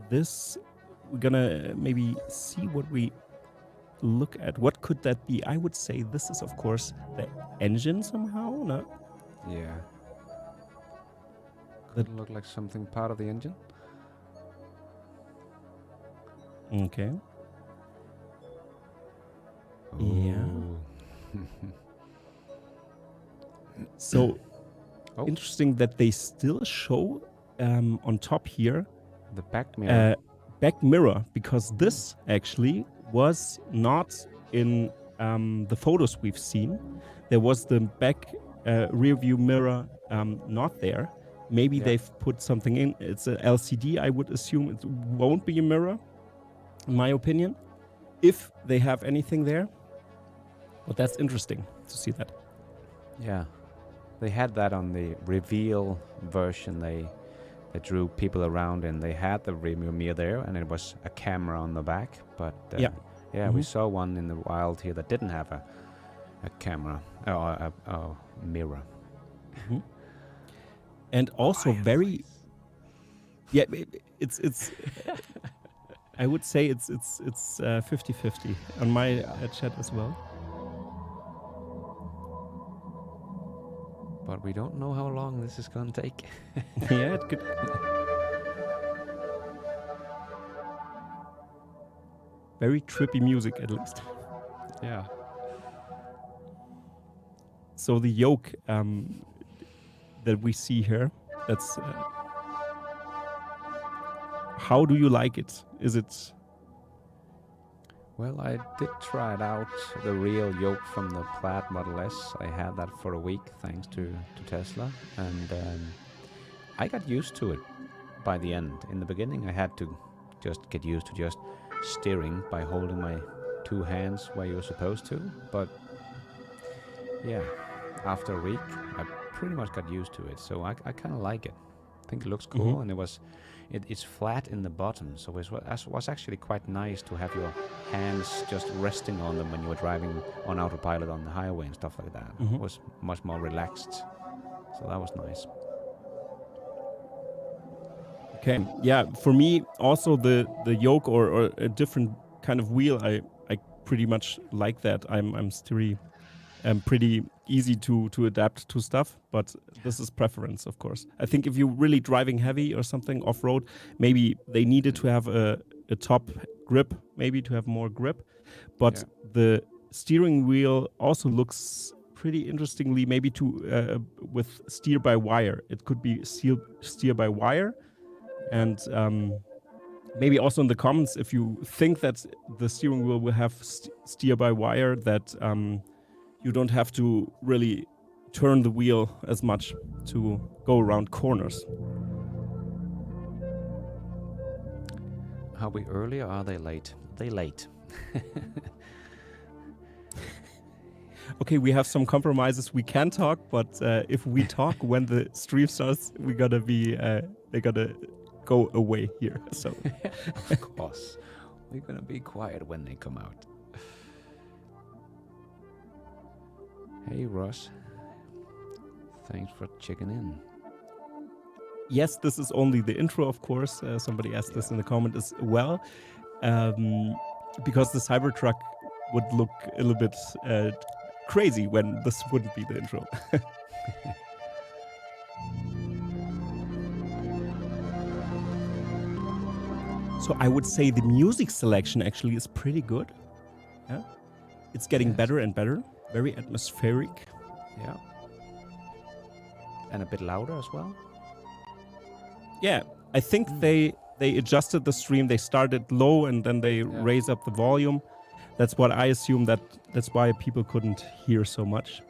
B: this, we're gonna maybe see what we look at. What could that be? I would say this is, of course, the engine somehow, no?
A: Yeah. Could it look like something part of the engine?
B: Okay. Yeah. So, interesting that they still show on top here
A: the back mirror.
B: Back mirror, because this actually was not in the photos we've seen. There was the back rear view mirror not there. Maybe they've put something in. It's a LCD, I would assume it won't be a mirror, in my opinion, if they have anything there. But that's interesting to see that.
A: Yeah. They had that on the reveal version. They drew people around and they had the rear mirror there and it was a camera on the back. But we saw one in the wild here that didn't have a camera or a mirror.
B: Mm-hmm. And also very, it's I would say it's 50-50 on my chat as well.
A: But we don't know how long this is going to take.
B: Yeah, it could. Very trippy music, at least.
A: Yeah.
B: So the yoke that we see here, that's... how do you like it? Is it...
A: Well, I did try it out, the real yoke from the Plaid Model S. I had that for a week, thanks to Tesla. And I got used to it by the end. In the beginning, I had to just get used to just steering by holding my two hands where you're supposed to. But yeah, after a week, I pretty much got used to it. So I kind of like it. I think it looks cool, and it's flat in the bottom, so it was actually quite nice to have your hands just resting on them when you were driving on autopilot on the highway and stuff like that. It was much more relaxed, so that was nice.
B: Okay, yeah, for me also the yoke or a different kind of wheel, I pretty much like that. I'm still pretty easy to adapt to stuff, but this is preference, of course. I think if you're really driving heavy or something off-road, maybe they needed to have a top grip, maybe to have more grip. But the steering wheel also looks pretty interestingly, maybe to with steer by wire. It could be steer by wire, and maybe also in the comments if you think that the steering wheel will have steer by wire, that you don't have to really turn the wheel as much to go around corners.
A: Are we early or are they late? They late.
B: Okay, we have some compromises. We can talk, but if we talk when the stream starts, we gotta be. They gotta go away here. So,
A: of course, We're gonna be quiet when they come out. Hey, Ross. Thanks for checking in.
B: Yes, this is only the intro, of course. Somebody asked this in the comment as well. Because the Cybertruck would look a little bit crazy when this wouldn't be the intro. So I would say the music selection actually is pretty good. Yeah, it's getting better and better. Very atmospheric.
A: Yeah. And a bit louder as well.
B: Yeah, I think they adjusted the stream. They started low and then they raise up the volume. That's what I assume. That's why people couldn't hear so much.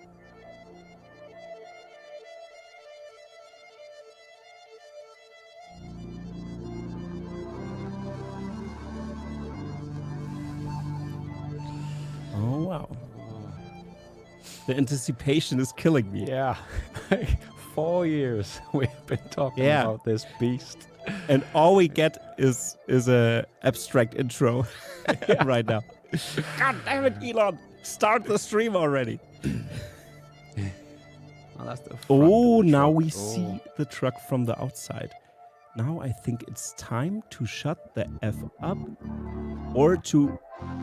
B: Oh wow. The anticipation is killing me.
A: Yeah. 4 years we've been talking about this beast.
B: And all we get is a abstract intro right now. God damn it, Elon! Start the stream already.
A: Oh, that's the front
B: Oh,
A: of the
B: now
A: truck.
B: we see the truck from the outside. Now I think it's time to shut the F up or to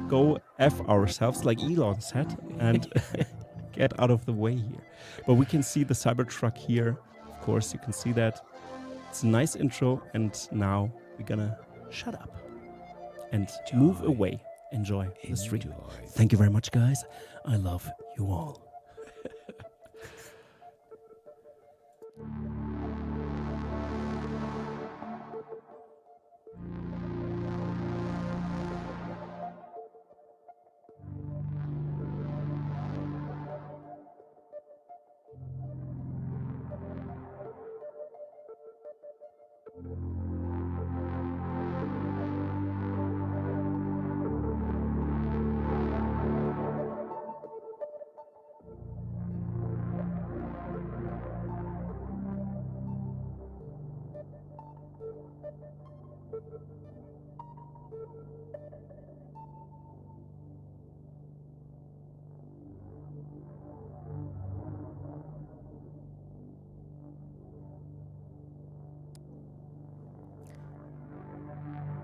B: go F ourselves, like Elon said, and get out of the way here. But we can see the Cybertruck here. Of course, you can see that. It's a nice intro, and now we're gonna shut up and move away. Enjoy the stream. Thank you very much, guys. I love you all.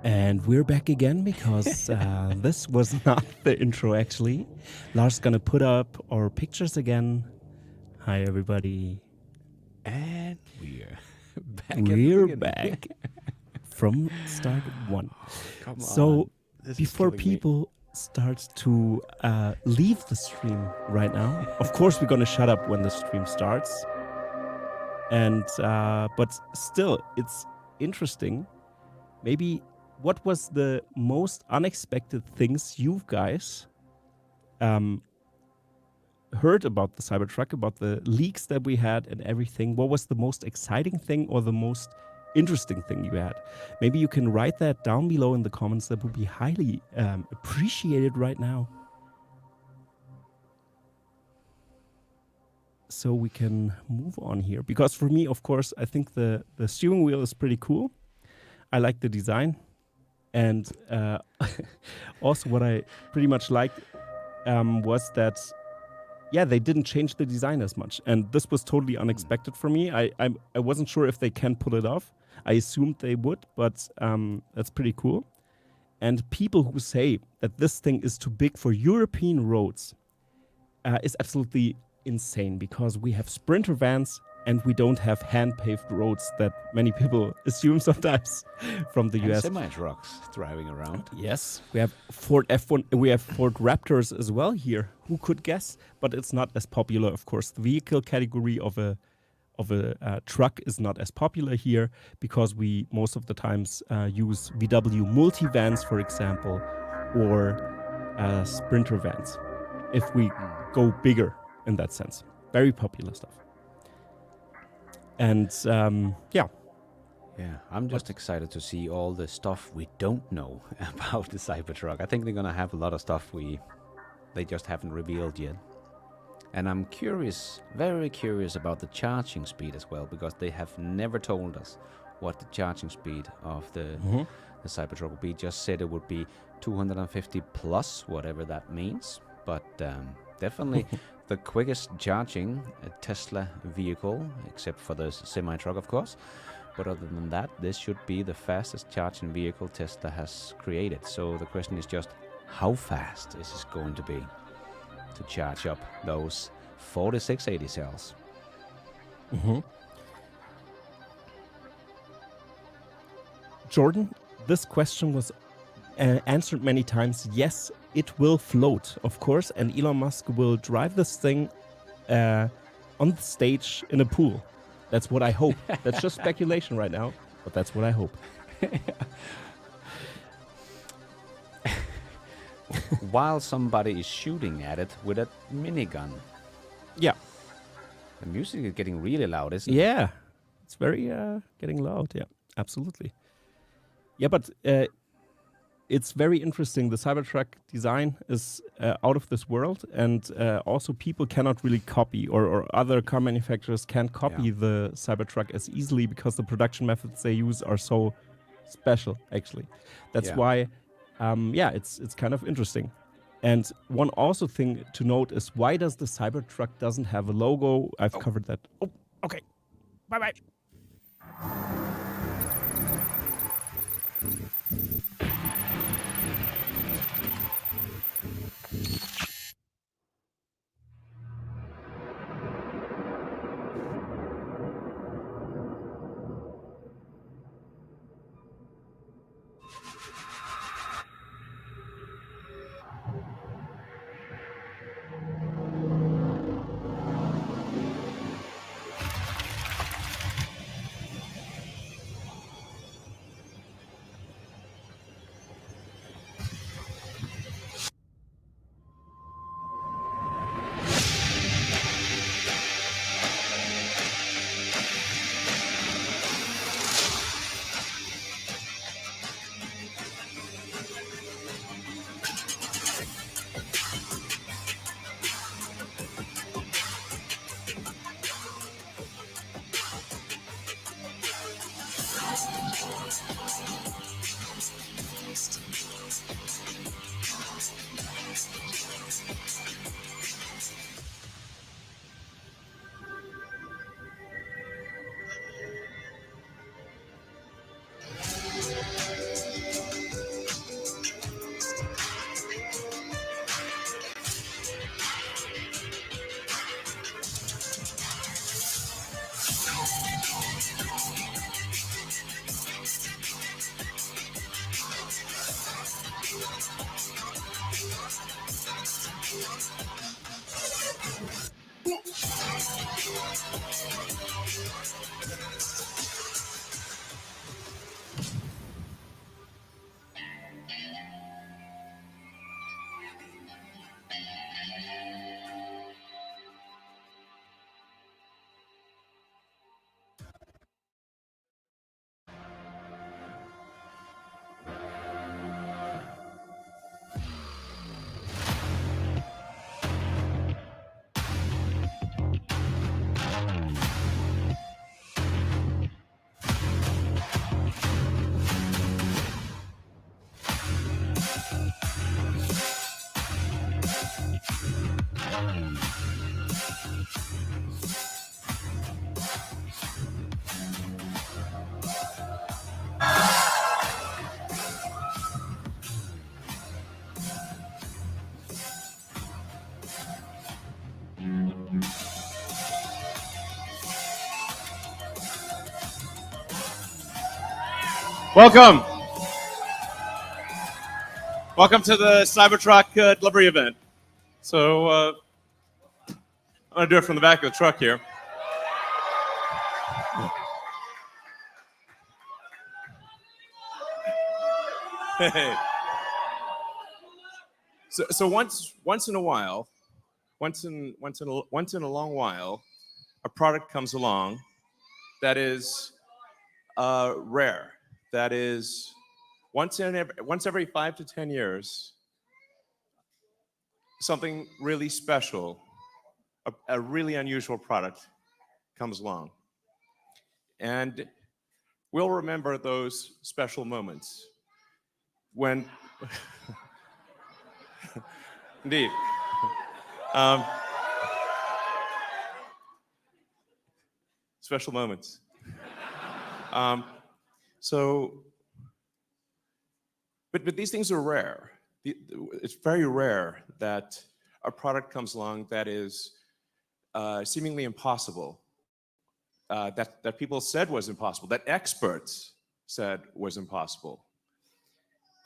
B: And we're back again because this was not the intro, actually. Lars gonna put up our pictures again. Hi, everybody.
A: And we're back.
B: We're back from start one.
A: Come
B: So
A: on. This is
B: before
A: killing me.
B: people start to leave the stream right now, of course we're gonna shut up when the stream starts. And but still, it's interesting. Maybe what was the most unexpected things you guys heard about the Cybertruck, about the leaks that we had and everything? What was the most exciting thing or the most interesting thing you had? Maybe you can write that down below in the comments. That would be highly appreciated right now. So we can move on here. Because for me, of course, I think the steering wheel is pretty cool. I like the design. And also what I pretty much liked was that, yeah, they didn't change the design as much. And this was totally unexpected for me. I wasn't sure if they can pull it off. I assumed they would, but that's pretty cool. And people who say that this thing is too big for European roads is absolutely insane, because we have Sprinter vans and we don't have hand-paved roads that many people assume sometimes from the US.
A: Semi-trucks driving around.
B: Yes, we have Ford F1, we have Ford Raptors as well here. Who could guess? But it's not as popular, of course. The vehicle category of a truck is not as popular here, because we most of the times use VW multivans, for example, or Sprinter vans, if we go bigger in that sense. Very popular stuff. And yeah.
A: Yeah, I'm just excited to see all the stuff we don't know about the Cybertruck. I think they're gonna have a lot of stuff they just haven't revealed yet. And I'm curious, very curious about the charging speed as well, because they have never told us what the charging speed of the Cybertruck would be. Just said it would be 250 plus, whatever that means. But definitely the quickest charging Tesla vehicle, except for the semi-truck, of course. But other than that, this should be the fastest charging vehicle Tesla has created. So the question is just, how fast is this going to be to charge up those 4680 cells?
B: Jordan, this question was answered many times. Yes, it will float, of course, and Elon Musk will drive this thing on the stage in a pool. That's what I hope. That's just speculation right now, but that's what I hope.
A: While somebody is shooting at it with a minigun.
B: Yeah.
A: The music is getting really loud, isn't it?
B: Yeah. It's very getting loud. Yeah, absolutely. Yeah, but it's very interesting. The Cybertruck design is out of this world, and also people cannot really copy, or other car manufacturers can't copy the Cybertruck as easily because the production methods they use are so special, actually. That's why, it's kind of interesting. And one also thing to note is, why does the Cybertruck doesn't have a logo? I've covered that. Oh, okay. Bye-bye.
D: Welcome. Welcome to the Cybertruck delivery event. So I'm going to do it from the back of the truck here. Hey. So once in a while, once in a long while, a product comes along that is rare. That is once every 5 to 10 years, something really special, a really unusual product comes along. And we'll remember those special moments when, indeed, special moments. But these things are rare. It's very rare that a product comes along that is seemingly impossible, that people said was impossible, that experts said was impossible.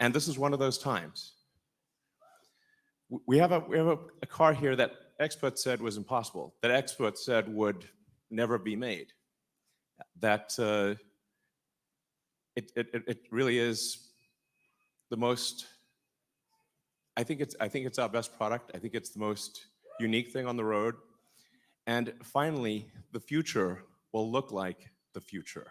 D: And this is one of those times. We have a car here that experts said was impossible, that experts said would never be made, that it really is the most, I think it's our best product. I think it's the most unique thing on the road. And finally, the future will look like the future.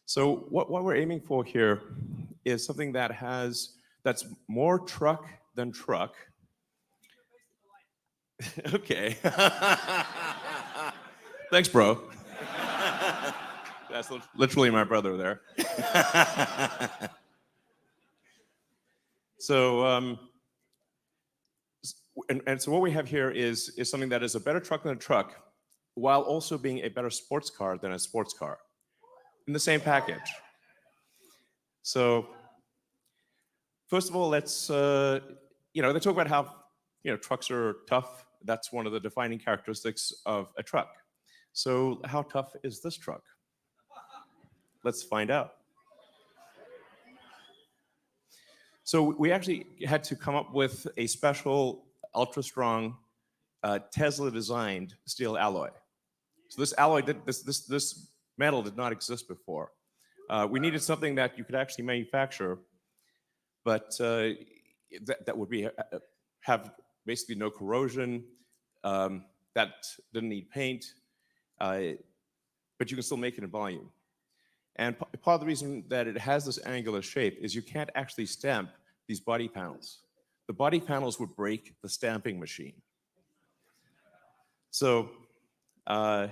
D: So what we're aiming for here is something that's more truck than truck. Okay. Thanks, bro. That's literally my brother there. So, so what we have here is something that is a better truck than a truck, while also being a better sports car than a sports car, in the same package. So, first of all, let's they talk about how trucks are tough. That's one of the defining characteristics of a truck. So how tough is this truck? Let's find out. So we actually had to come up with a special ultra-strong Tesla-designed steel alloy. So this alloy, this metal did not exist before. We needed something that you could actually manufacture, but that would have basically no corrosion, that didn't need paint, but you can still make it in volume. And part of the reason that it has this angular shape is you can't actually stamp these body panels. The body panels would break the stamping machine. So, and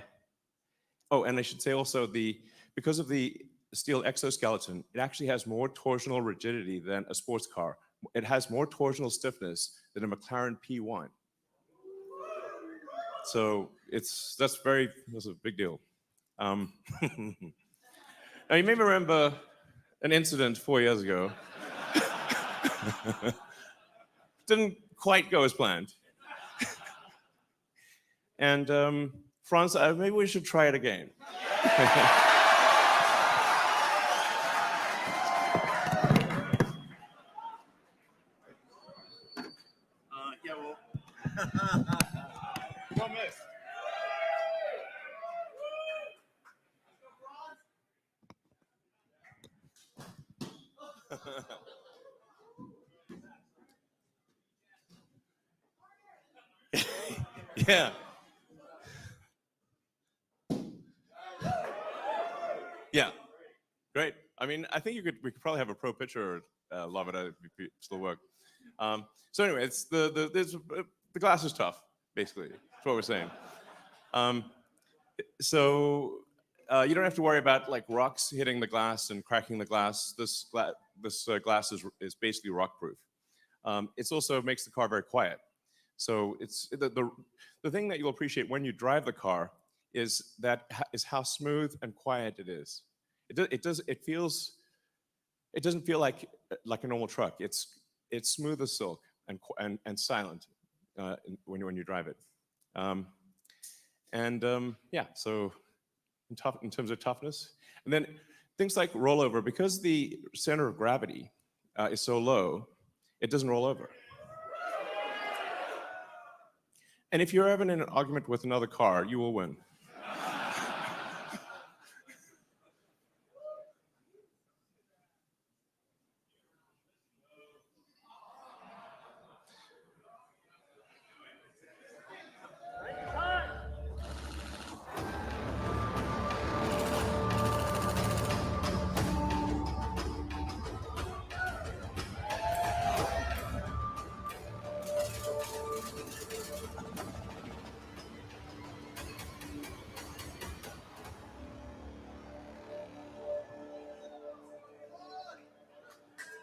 D: I should say also, because of the steel exoskeleton, it actually has more torsional rigidity than a sports car. It has more torsional stiffness than a McLaren P1. So that's a big deal. Now you may remember an incident 4 years ago. Didn't quite go as planned. And Franz, maybe we should try it again.
E: Yeah, well.
D: One miss. Yeah. Yeah. Great. I mean, I think we could probably have a pro pitcher love it if it still work. So anyway, it's the glass is tough, basically. That's what we're saying. So you don't have to worry about like rocks hitting the glass and cracking the glass. This glass is basically rock proof. It also makes the car very quiet. So it's the thing that you'll appreciate when you drive the car is how smooth and quiet it is. It doesn't feel like a normal truck. It's smooth as silk and silent when you drive it. Yeah, so in terms of toughness, and then things like rollover, because the center of gravity is so low, it doesn't roll over. And if you're ever in an argument with another car, you will win.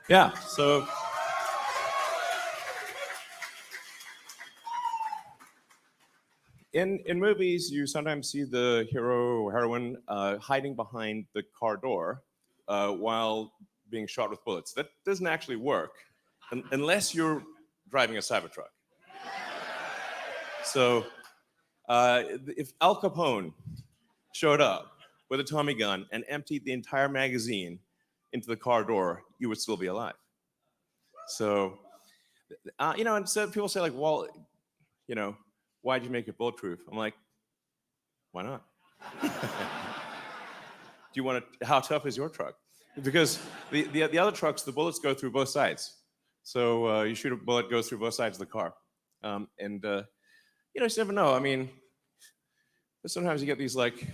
D: Yeah, so in movies, you sometimes see the hero or heroine hiding behind the car door while being shot with bullets. That doesn't actually work unless you're driving a Cybertruck. So if Al Capone showed up with a Tommy gun and emptied the entire magazine into the car door, you would still be alive. So, and so people say like, well, why'd you make it bulletproof? I'm like, why not? Do you want to? How tough is your truck? Because the other trucks, the bullets go through both sides. So you shoot a bullet, it goes through both sides of the car, and you just never know. I mean, sometimes you get these like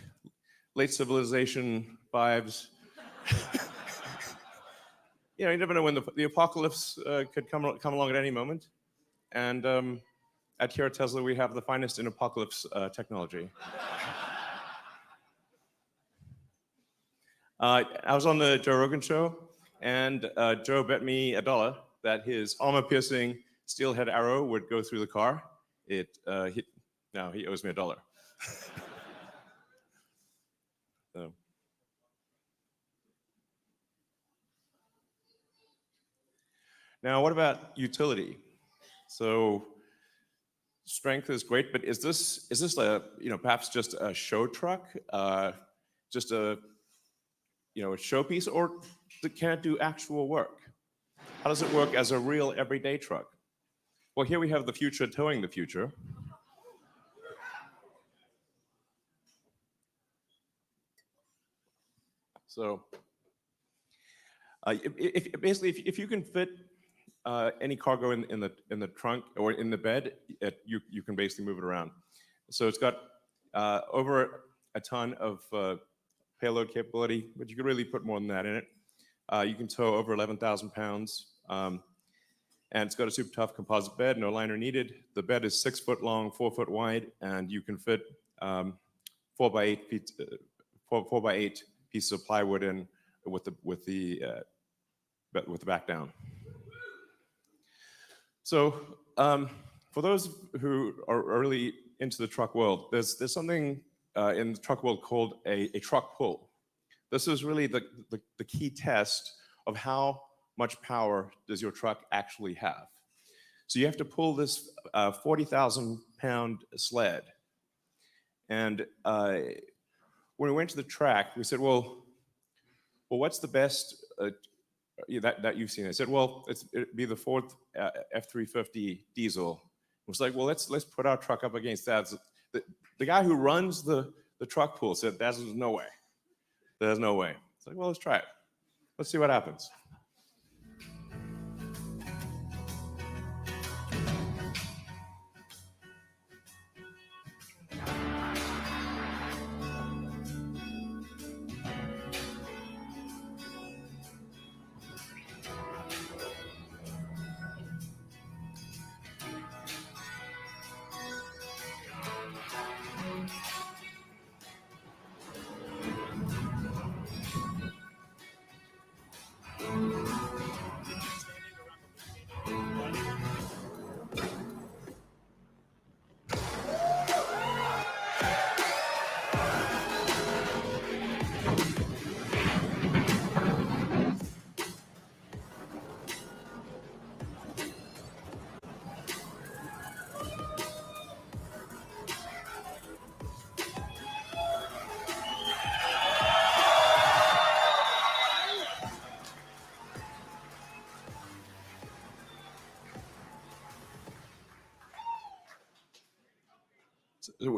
D: late civilization vibes. You never know when the apocalypse could come along at any moment. And here at Tesla, we have the finest in apocalypse technology. I was on the Joe Rogan show, and Joe bet me $1 that his armor-piercing steelhead arrow would go through the car. Now he owes me $1. So. Now, what about utility? So, strength is great, but is this perhaps just a show truck, just a showpiece, or can it do actual work? How does it work as a real everyday truck? Well, here we have the future towing the future. So, if you can fit any cargo in the trunk or in the bed, you can basically move it around. So it's got over a ton of payload capability, but you could really put more than that in it. You can tow over 11,000 pounds, and it's got a super tough composite bed, no liner needed. The bed is 6 foot long, 4 foot wide, and you can fit 4 by 8 feet, 4 by 8 pieces of plywood in with the back down. So for those who are really into the truck world, there's something in the truck world called a truck pull. This is really the key test of how much power does your truck actually have. So you have to pull this 40,000 pound sled. And when we went to the track, we said, well, what's the best that you've seen? I said, well, it'd be the Ford F-350 diesel. It was like, well, let's put our truck up against that. So the guy who runs the truck pool said, there's no way. There's no way. It's like, well, let's try it. Let's see what happens.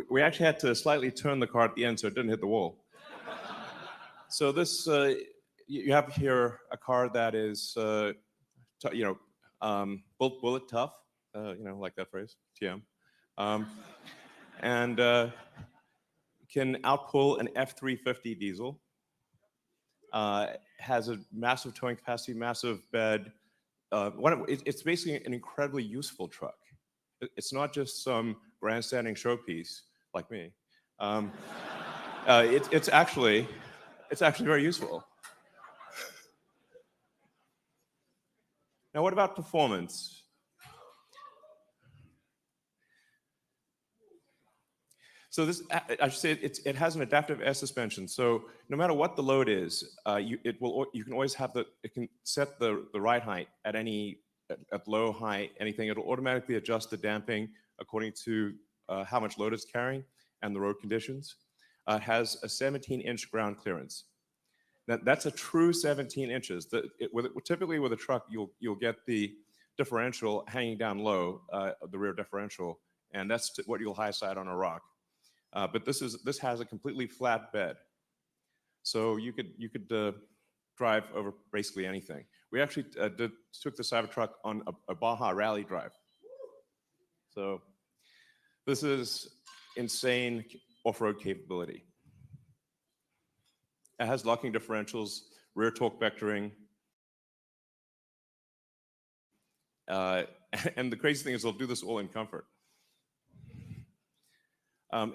D: We actually had to slightly turn the car at the end so it didn't hit the wall. So this, you have here a car that is, bullet tough, like that phrase, TM, and can outpull an F-350 diesel. Has a massive towing capacity, massive bed. It's basically an incredibly useful truck. It's not just some grandstanding showpiece like me. It's actually very useful. Now, what about performance? So this, I should say, it has an adaptive air suspension. So no matter what the load is, you can always have it can set the ride height at at low, high, anything. It'll automatically adjust the damping according to how much load it's carrying and the road conditions. It has a 17-inch ground clearance. That's a true 17 inches. Typically with a truck, you'll get the differential hanging down low, the rear differential, and that's what you'll high side on a rock. But this has a completely flat bed, so you could drive over basically anything. We actually took the Cybertruck on a Baja rally drive. So this is insane off-road capability. It has locking differentials, rear torque vectoring, and the crazy thing is they'll do this all in comfort.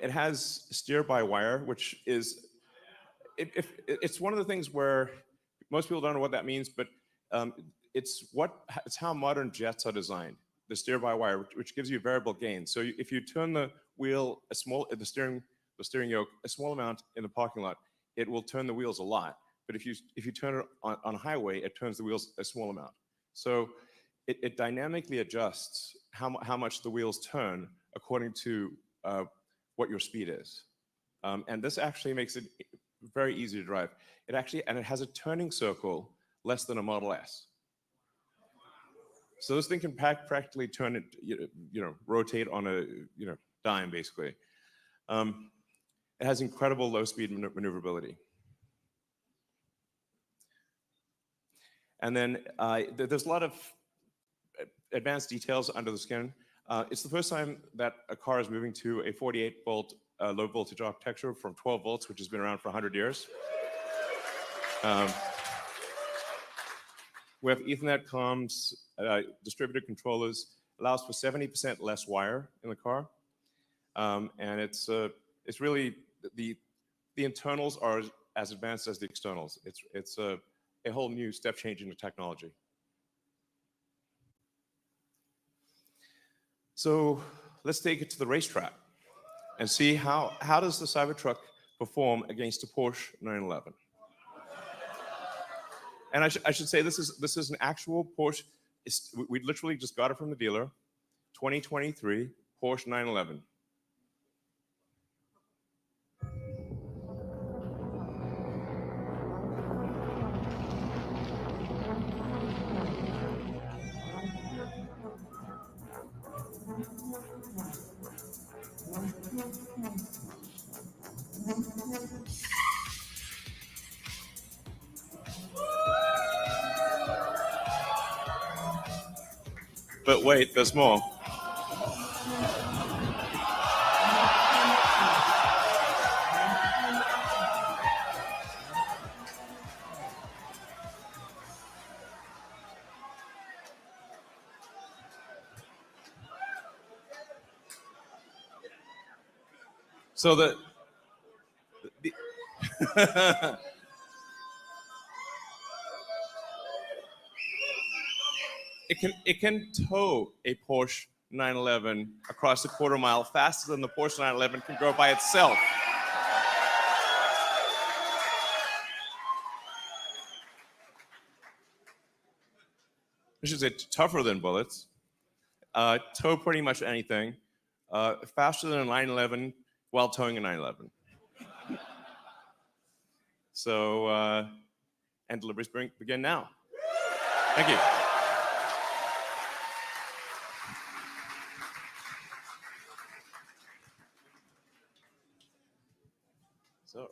D: It has steer-by-wire, which is it's one of the things where most people don't know what that means, but it's how modern jets are designed. The steer-by-wire, which gives you variable gain. So if you turn the wheel the steering yoke a small amount in the parking lot, it will turn the wheels a lot. But if you turn it on a highway, it turns the wheels a small amount. So it dynamically adjusts how much the wheels turn according to what your speed is. And this actually makes it very easy to drive. It has a turning circle less than a Model S. So this thing can practically turn it, rotate on a dime basically. It has incredible low speed maneuverability. And then there's a lot of advanced details under the skin. It's the first time that a car is moving to a 48-volt low voltage architecture from 12 volts, which has been around for 100 years. We have Ethernet comms, distributed controllers, allows for 70% less wire in the car. And it's really, the internals are as advanced as the externals. It's a whole new step change in the technology. So let's take it to the racetrack and see how does the Cybertruck perform against a Porsche 911. And I should say this is an actual Porsche. We literally just got it from the dealer, 2023 Porsche 911. But wait, there's more. So the it can tow a Porsche 911 across a quarter mile faster than the Porsche 911 can go by itself. I should say tougher than bullets. Tow pretty much anything. Faster than a 911 while towing a 911. So, and deliveries begin now. Thank you. So.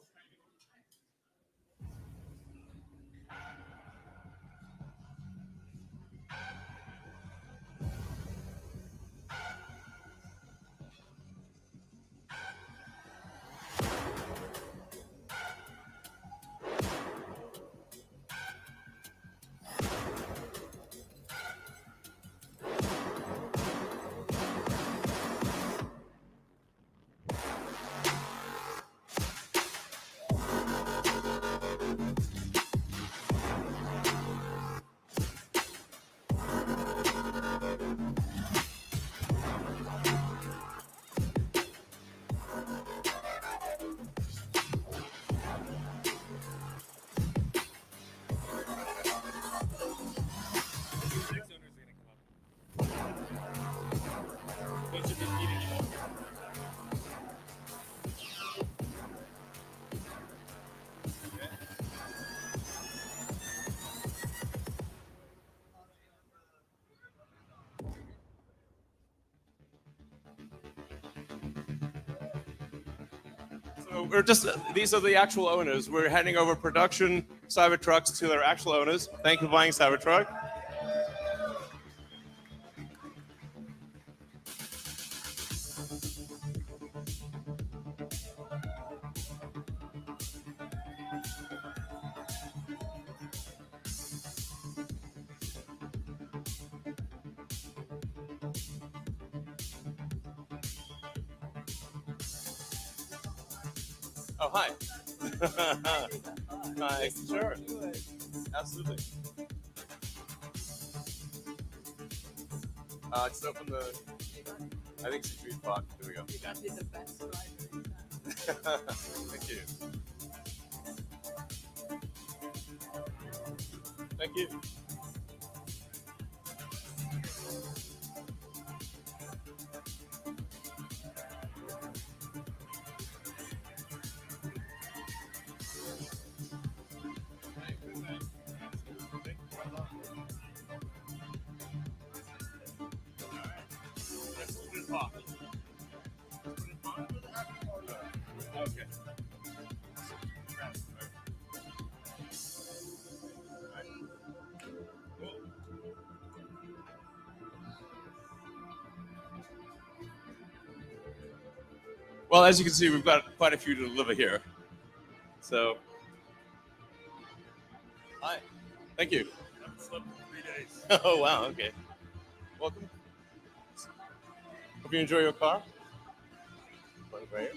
D: So we're just, these are the actual owners. We're handing over production Cybertrucks to their actual owners. Thank you for buying Cybertruck. Oh, hi. Hi. Sure. Absolutely. Just open the, I think it's a street block. Here we go.
F: You got me the best driver.
D: Thank you. Thank you. Okay. Well, as you can see, we've got quite a few to deliver here. So, hi. Thank you.
E: I haven't slept in 3 days.
D: Oh, wow. Okay. Welcome. Hope you enjoy your car. Right here.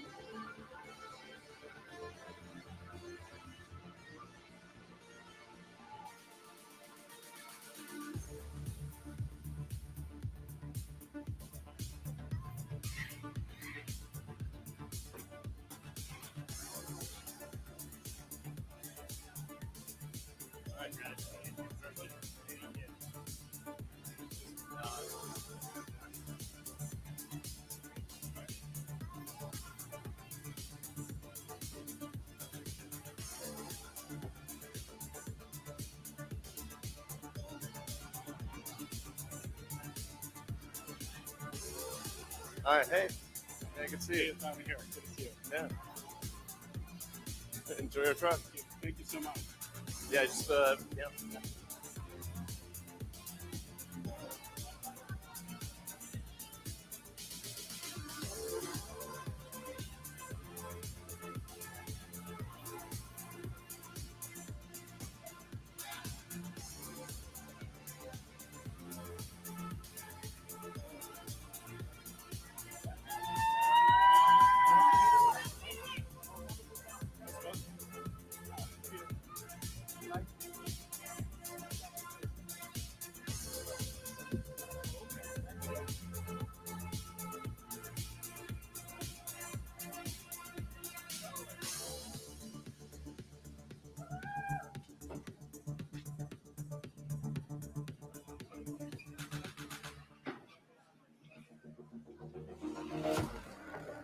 D: All right. Hey. Yeah, good to see you.
E: Finally here. Good to see you.
D: Yeah. Enjoy your truck.
E: Thank you so much.
D: Yeah, just yeah.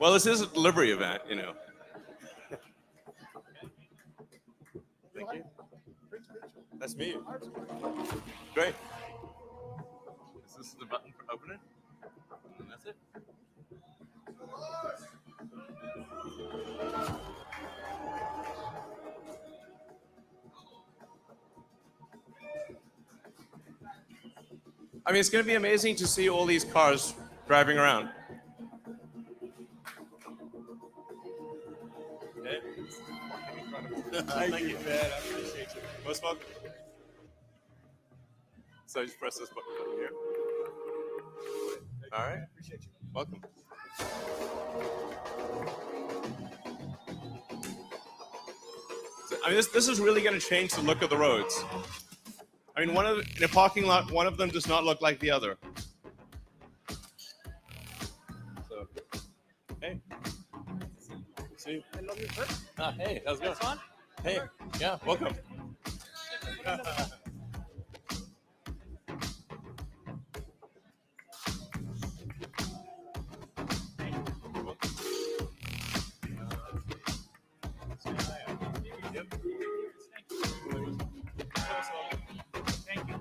D: Well, this is a delivery event, you know. Thank you. That's me. Great. Is this the button for opening? And that's it. I mean, it's going to be amazing to see all these cars driving around. Okay.
E: Thank you, man. I appreciate you.
D: Most welcome. So just press this button here. All right.
E: Appreciate you.
D: Welcome. So, I mean, this is really going to change the look of the roads. I mean, in a parking lot, one of them does not look like the other. So, hey. See you.
F: I love your trip.
D: Ah, hey, how's it going?
F: Fun.
D: Hey, yeah, welcome.
F: Thank you.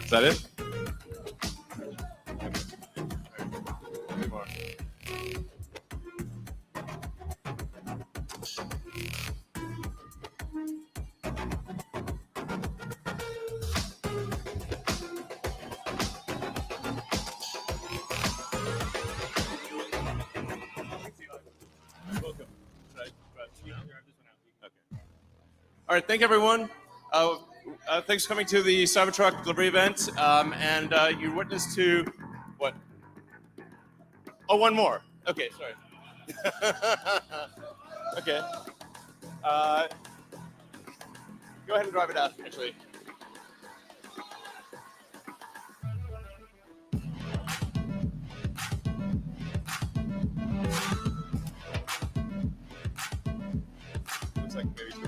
D: Is that it? All right, thank everyone. Thanks for coming to the Cybertruck delivery event. And you witnessed to what? Oh, one more. Okay, sorry. Okay. Go ahead and drive it out, actually. Looks like maybe two.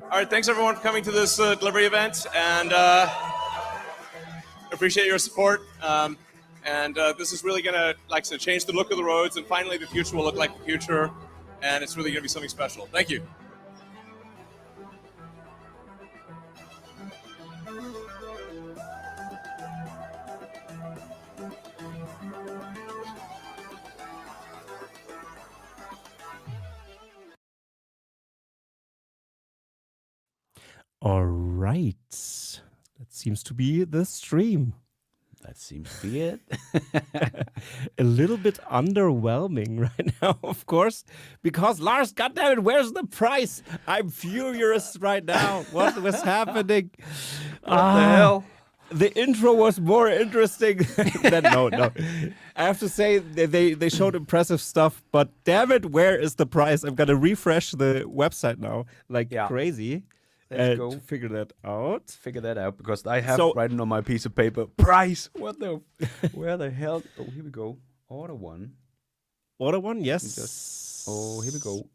D: All right, thanks everyone for coming to this delivery event, and appreciate your support. This is really gonna, like I said, change the look of the roads, and finally the future will look like the future, and it's really gonna be something special. Thank you.
B: All right. That seems to be the stream.
A: That seems to be it.
B: A little bit underwhelming right now, of course, because Lars, goddammit, where's the price? I'm furious right now. What was happening?
A: What the hell?
B: The intro was more interesting than no. I have to say they showed impressive stuff, but damn it, where is the price? I'm gonna refresh the website now, like crazy.
A: Let's go
B: to figure that out.
A: Figure that out, because I have written on my piece of paper price. What the? Where the hell? Oh, here we go. Order one.
B: Order one, yes.
A: Here we go.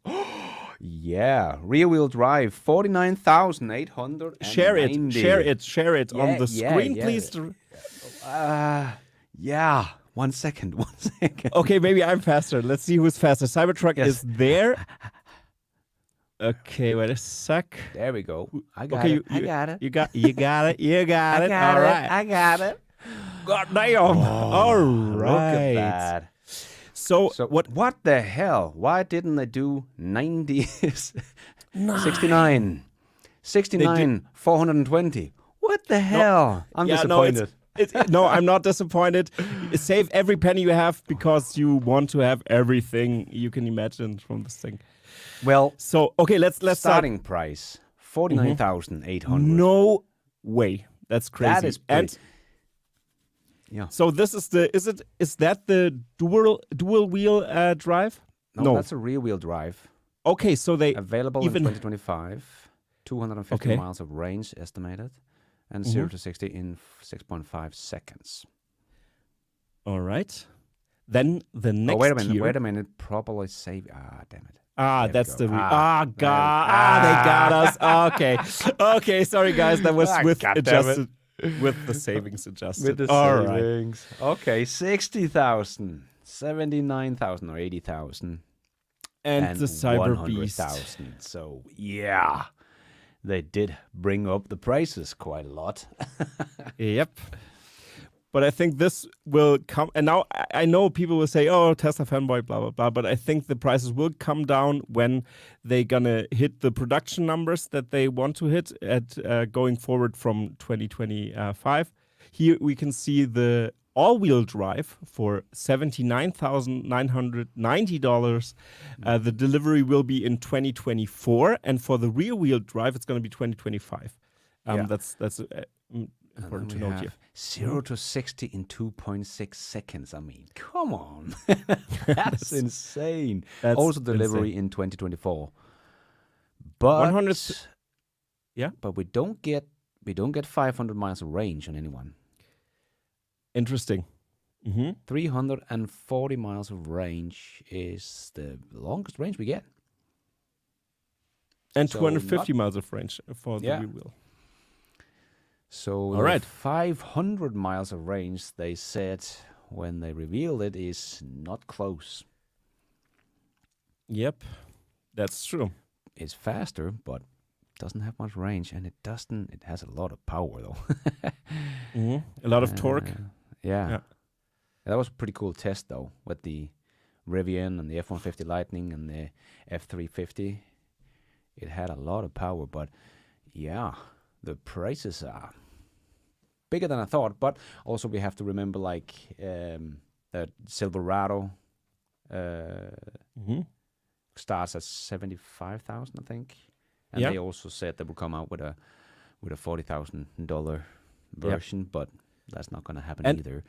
A: Yeah, rear-wheel drive, 49,800.
B: Share it on the screen, please.
A: Yeah. 1 second.
B: Okay, maybe I'm faster. Let's see who's faster. Cybertruck is there. Okay, wait a sec.
A: There we go. I got it. I got it.
B: You got it. All right.
A: I got it.
B: God damn. All right.
A: Look at that.
B: So
A: what the hell? Why didn't they do 90? 69. 69, 420. What the hell? I'm disappointed.
B: No, I'm not disappointed. Save every penny you have because you want to have everything you can imagine from this thing.
A: Well,
B: so okay, let's
A: starting price 49,800.
B: No way, that's crazy.
A: That is pretty.
B: Yeah. So this is is that the dual wheel drive?
A: No, that's a rear wheel drive.
B: Okay, so they
A: available in 2025. 250 miles of range estimated, and 0 to 60 in 6.5 seconds.
B: All right. Then the next.
A: Oh, wait a minute. Properly save. Damn it.
B: That's the God. They got us. Okay. Sorry, guys. That was adjusted with the savings adjusted.
A: With the savings. Right. Okay, 60,000, 79,000, or 80,000,
B: and the Cyber Beast.
A: So yeah, they did bring up the prices quite a lot.
B: Yep. But I think this will come, and now I know people will say, "Oh, Tesla fanboy, blah blah blah." But I think the prices will come down when they're gonna hit the production numbers that they want to hit at going forward from 2025. Here we can see the all-wheel drive for $79,990. The delivery will be in 2024, and for the rear-wheel drive, it's going to be 2025. That's important to note here.
A: 0 to 60 in 2.6 seconds. I mean, come on. That's insane. Also delivery in 2024. But
B: Yeah.
A: but we don't get 500 miles of range on anyone.
B: Interesting.
A: 340 miles of range is the longest range we get.
B: And
A: So
B: 250
A: not-
B: miles of range for the
A: Yeah.
B: rear wheel.
A: So
B: All right.
A: 500 miles of range, they said when they revealed it, is not close.
B: Yep, that's true.
A: It's faster, but doesn't have much range, and it has a lot of power though.
B: A lot of torque.
A: Yeah.
B: Yeah.
A: That was a pretty cool test though, with the Rivian and the F-150 Lightning and the F-350. It had a lot of power, but yeah, the prices are bigger than I thought. But also we have to remember, like, that Silverado starts at 75,000, I think, and
B: Yeah.
A: they also said they would come out with a $40,000 version, but that's not going to happen
B: And-
A: either.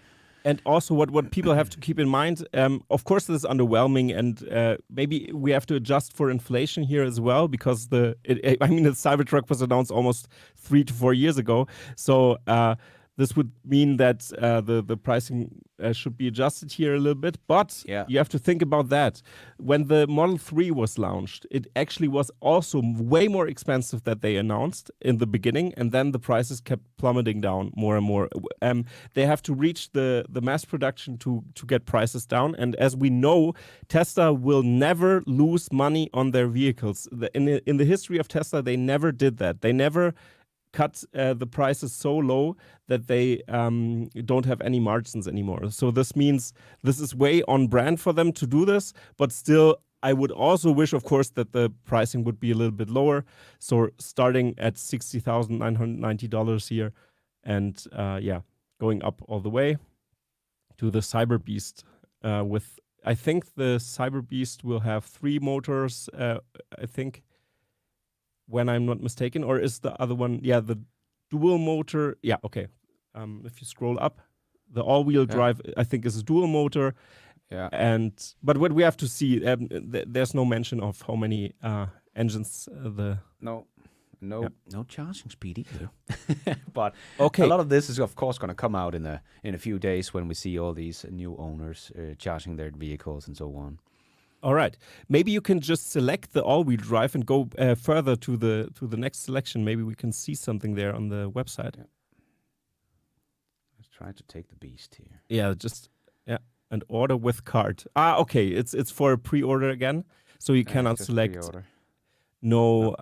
B: And also, what people have to keep in mind, of course, this is underwhelming, and maybe we have to adjust for inflation here as well, because the Cybertruck was announced almost 3 to 4 years ago. So this would mean that the pricing should be adjusted here a little bit. But
A: Yeah.
B: you have to think about that. When the Model 3 was launched, it actually was also way more expensive than they announced in the beginning, and then the prices kept plummeting down more and more. They have to reach the mass production to get prices down. And as we know, Tesla will never lose money on their vehicles. In the history of Tesla, they never did that. They never cut the prices so low that they don't have any margins anymore. So this means this is way on brand for them to do this, but still, I would also wish, of course, that the pricing would be a little bit lower. So starting at $60,990 here, and going up all the way to the Cyber Beast. I think the Cyber Beast will have 3 motors. I think, when I'm not mistaken, or is the other one? Yeah, the dual motor. Yeah, okay. If you scroll up, the all-wheel drive, I think, is a dual motor.
A: Yeah.
B: But what we have to see, there's no mention of how many engines
A: No charging speed either. But
B: Okay.
A: a lot of this is, of course, going to come out in a few days when we see all these new owners charging their vehicles and so on.
B: All right. Maybe you can just select the all-wheel drive and go further to the next selection. Maybe we can see something there on the website.
A: Yeah. Let's try to take the Beast here.
B: Yeah, and order with card. Okay. It's for a pre-order again, so you cannot
A: Just
B: select
A: pre-order.
B: no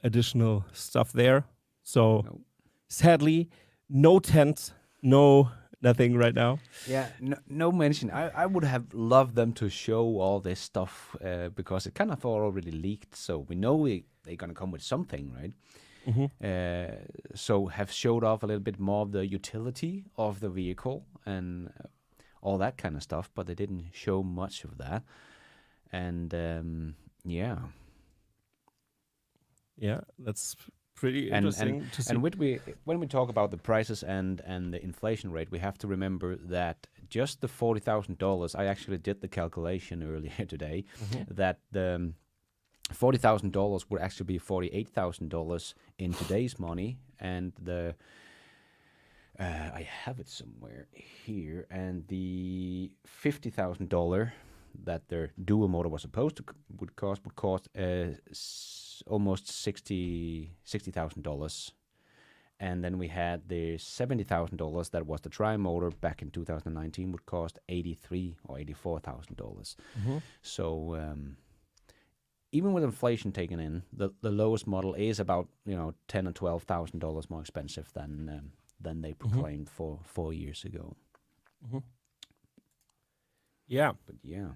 B: additional stuff there. So
A: No.
B: sadly, no tent, nothing right now.
A: Yeah, no mention. I would have loved them to show all this stuff because it kind of already leaked, so we know they're going to come with something, right? So have showed off a little bit more of the utility of the vehicle and all that kind of stuff, but they didn't show much of that. And
B: Yeah, that's pretty interesting to see.
A: And when we talk about the prices and the inflation rate, we have to remember that just the $40,000. I actually did the calculation earlier today, that the $40,000 would actually be $48,000 in today's money, and the I have it somewhere here, and the $50,000 that their dual motor was supposed to would cost almost $60,000, and then we had the $70,000 that was the tri-motor back in 2019 would cost $83,000 or $84,000. So even with inflation taken in, the lowest model is about $10,000 or $12,000 more expensive than they proclaimed 4 years ago.
B: Yeah.
A: But yeah.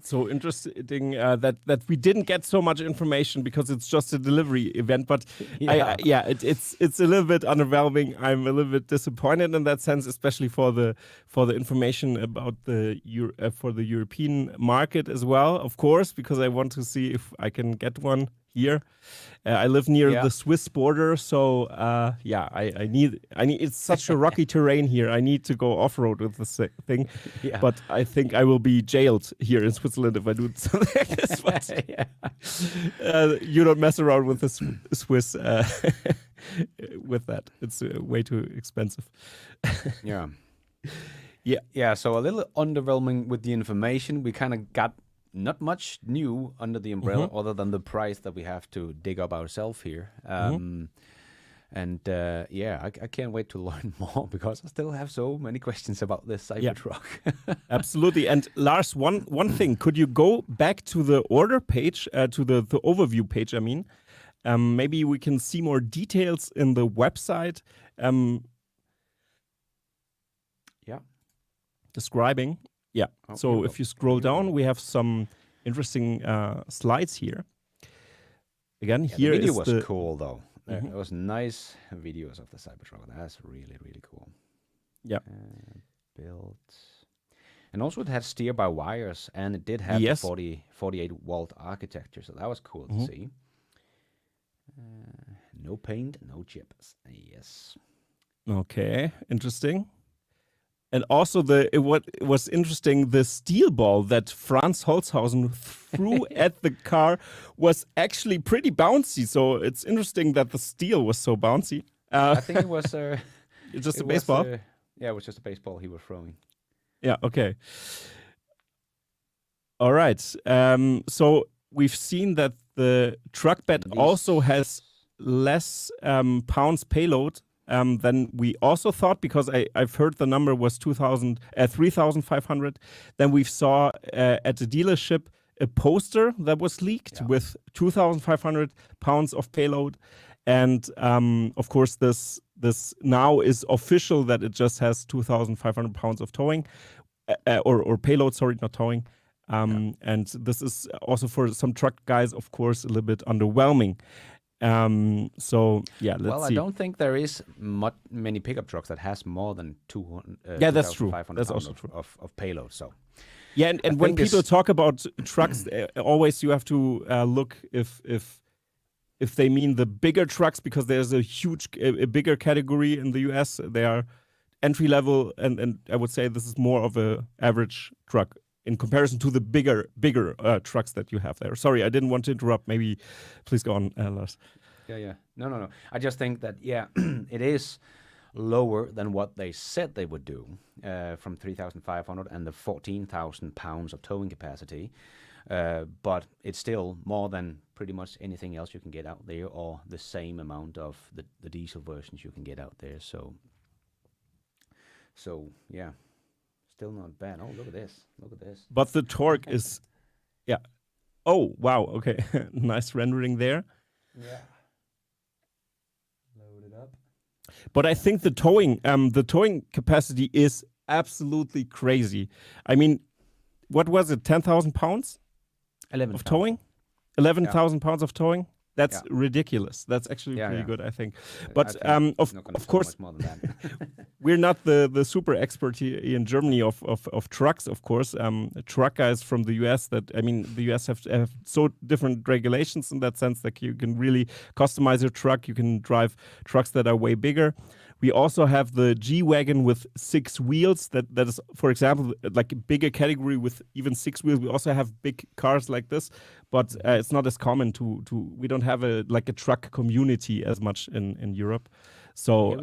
B: So interesting that we didn't get so much information because it's just a delivery event. But it's a little bit underwhelming. I'm a little bit disappointed in that sense, especially for the information about for the European market as well, of course, because I want to see if I can get one here. I live near
A: Yeah.
B: the Swiss border, so I need. It's such a rocky terrain here. I need to go off road with this thing,
A: Yeah.
B: but I think I will be jailed here in Switzerland if I do something like this. But you don't mess around with the Swiss with that. It's way too expensive.
A: Yeah.
B: Yeah.
A: Yeah, so a little underwhelming with the information. We kind of got not much new under the umbrella other than the price that we have to dig up ourselves here. And I can't wait to learn more because I still have so many questions about this Cybertruck.
B: Absolutely. And Lars, one thing, could you go back to the order page, to the overview page, I mean? Maybe we can see more details in the website. Describing. Yeah.
A: Oh,
B: So
A: here
B: if
A: we
B: you scroll down, we have some interesting slides here. Again,
A: Yeah,
B: here
A: the video
B: is
A: was
B: the
A: cool though. It was nice videos of the Cybertruck. That's really, really cool.
B: Yeah.
A: Built. And also it had steer by wires and it did have
B: Yes.
A: the 48 volt architecture. So that was cool to see. No paint, no chips. Yes.
B: Okay, interesting. And also what was interesting, the steel ball that Franz Holzhausen threw at the car was actually pretty bouncy. So it's interesting that the steel was so bouncy.
A: I think it was
B: Just a baseball?
A: Yeah, it was just a baseball he was throwing.
B: Yeah, okay. All right. So we've seen that the truck bed also has less pounds payload than we also thought, because I've heard the number was 3,500. Then we saw at the dealership a poster that was leaked with 2,500 pounds of payload. And of course, this now is official that it just has 2,500 pounds of towing or payload, sorry, not towing. And this is also for some truck guys, of course, a little bit underwhelming. So yeah, let's see.
A: Well, I don't think there is many pickup trucks that has more than 200.
B: Yeah, that's true.
A: 2,500
B: That's
A: pounds
B: also true.
A: of payload. So
B: yeah, and when people talk about trucks, always you have to look if they mean the bigger trucks, because there's a bigger category in the US. They are entry level, and I would say this is more of a average truck in comparison to the bigger trucks that you have there. Sorry, I didn't want to interrupt. Maybe please go on, Lars.
A: Yeah. No. I just think that, it is lower than what they said they would do from 3,500 and the 14,000 pounds of towing capacity. But it's still more than pretty much anything else you can get out there, or the same amount of the diesel versions you can get out there. So yeah, still not bad. Oh, look at this.
B: But the torque is, oh, wow. Okay. Nice rendering there.
A: Yeah. Load it up.
B: But I think the towing capacity is absolutely crazy. I mean, what was it? 10,000 pounds
A: 11
B: of towing? 11,000 pounds of towing? That's ridiculous. That's actually pretty good, I think. But of course,
A: more than that.
B: we're not the super expert here in Germany of trucks, of course. Truck guys from the US, the US have so different regulations in that sense that you can really customize your truck. You can drive trucks that are way bigger. We also have the G-Wagon with 6 wheels. That is, for example, like a bigger category with even 6 wheels. We also have big cars like this, but it's not as common to. We don't have a truck community as much in Europe. So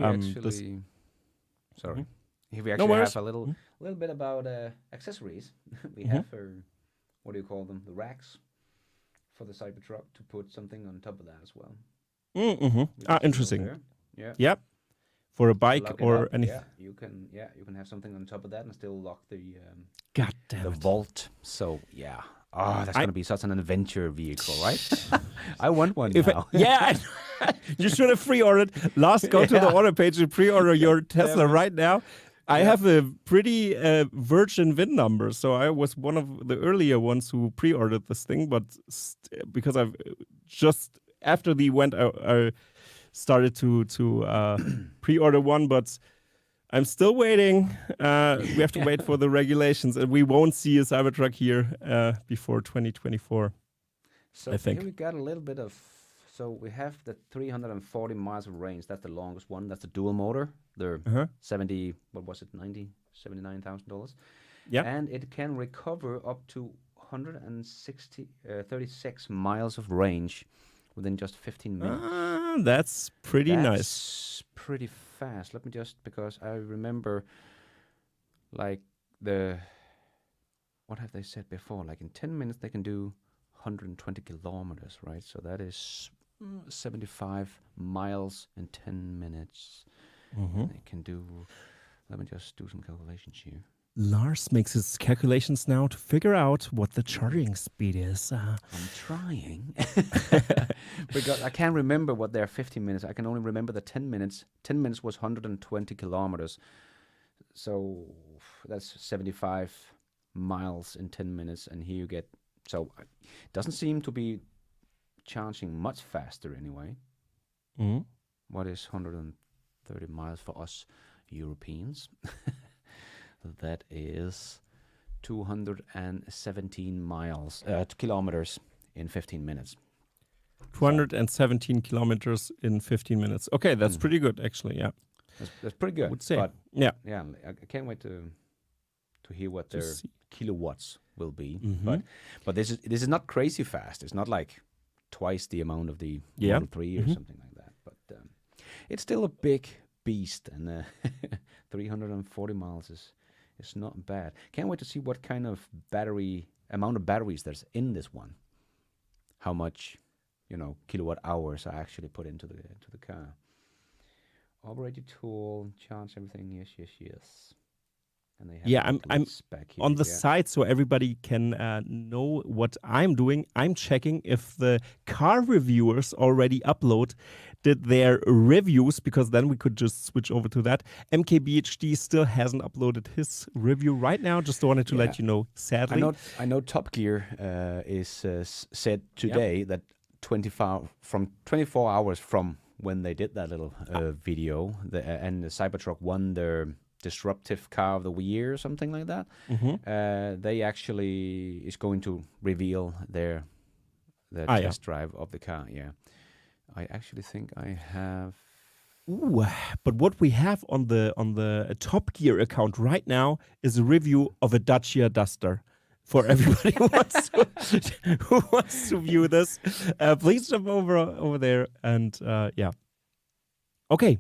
A: sorry. Here we actually have a little bit about accessories. We have what do you call them? The racks for the Cybertruck to put something on top of that as well.
B: Interesting.
A: Yeah.
B: Yep. For a bike or anything.
A: Yeah, you can have something on top of that and still lock the
B: God damn
A: the
B: it.
A: vault. So yeah. Oh, that's gonna be such an adventure vehicle, right? I want one now.
B: You should have pre-ordered. Last, go to the order page and pre-order your Tesla right now. I have a pretty virgin VIN number, so I was one of the earlier ones who pre-ordered this thing. But because I've just after the event, I started to pre-order one, but I'm still waiting. We have to wait for the regulations, and we won't see a Cybertruck here before 2024.
A: So
B: I think.
A: here we got a little bit of. So we have the 340 miles of range. That's the longest one. That's the dual motor. They're
B: Uh-huh.
A: 70. What was it? $79,000.
B: Yeah.
A: And it can recover up to 36 miles of range within just 15 minutes.
B: That's pretty nice.
A: That's pretty fast. Let me just, because I remember, like what have they said before? Like in 10 minutes they can do 120 kilometers, right? So that is 75 miles in 10 minutes.
B: Mhm.
A: They can do. Let me just do some calculations here.
B: Lars makes his calculations now to figure out what the charging speed is.
A: I'm trying. Because I can't remember what their 15 minutes. I can only remember the 10 minutes. 10 minutes was 120 kilometers. So that's 75 miles in 10 minutes. And here you get. So it doesn't seem to be charging much faster anyway.
B: Mhm.
A: What is 130 miles for us Europeans? That is 217 miles, kilometers in 15 minutes.
B: 217 kilometers in 15 minutes. Okay, that's pretty good, actually. Yeah,
A: That's pretty good.
B: I would say.
A: But
B: Yeah.
A: yeah, I can't wait to hear what
B: To
A: their
B: see.
A: kilowatts will be.
B: Mhm.
A: But this is not crazy fast. It's not like twice the amount of the
B: Yeah.
A: Model 3 or something like that. But it's still a big beast, and 340 miles is not bad. Can't wait to see what kind of amount of batteries there's in this one. How much, kilowatt hours are actually put into the car. Operator tool, charge everything. Yes. And they have
B: Yeah,
A: a
B: I'm
A: complete spec here.
B: on the
A: yeah.
B: side so everybody can know what I'm doing. I'm checking if the car reviewers already did their reviews, because then we could just switch over to that. MKBHD still hasn't uploaded his review right now. Just wanted to let you know, sadly.
A: I know Top Gear is said today that 24 hours from when they did that little video, and the Cybertruck won their disruptive car of the year or something like that. They actually is going to reveal their test drive of the car. Yeah, I actually think I have.
B: Ooh, but what we have on the Top Gear account right now is a review of a Dacia Duster. For everybody who wants to view this, please jump over there and yeah. Okay,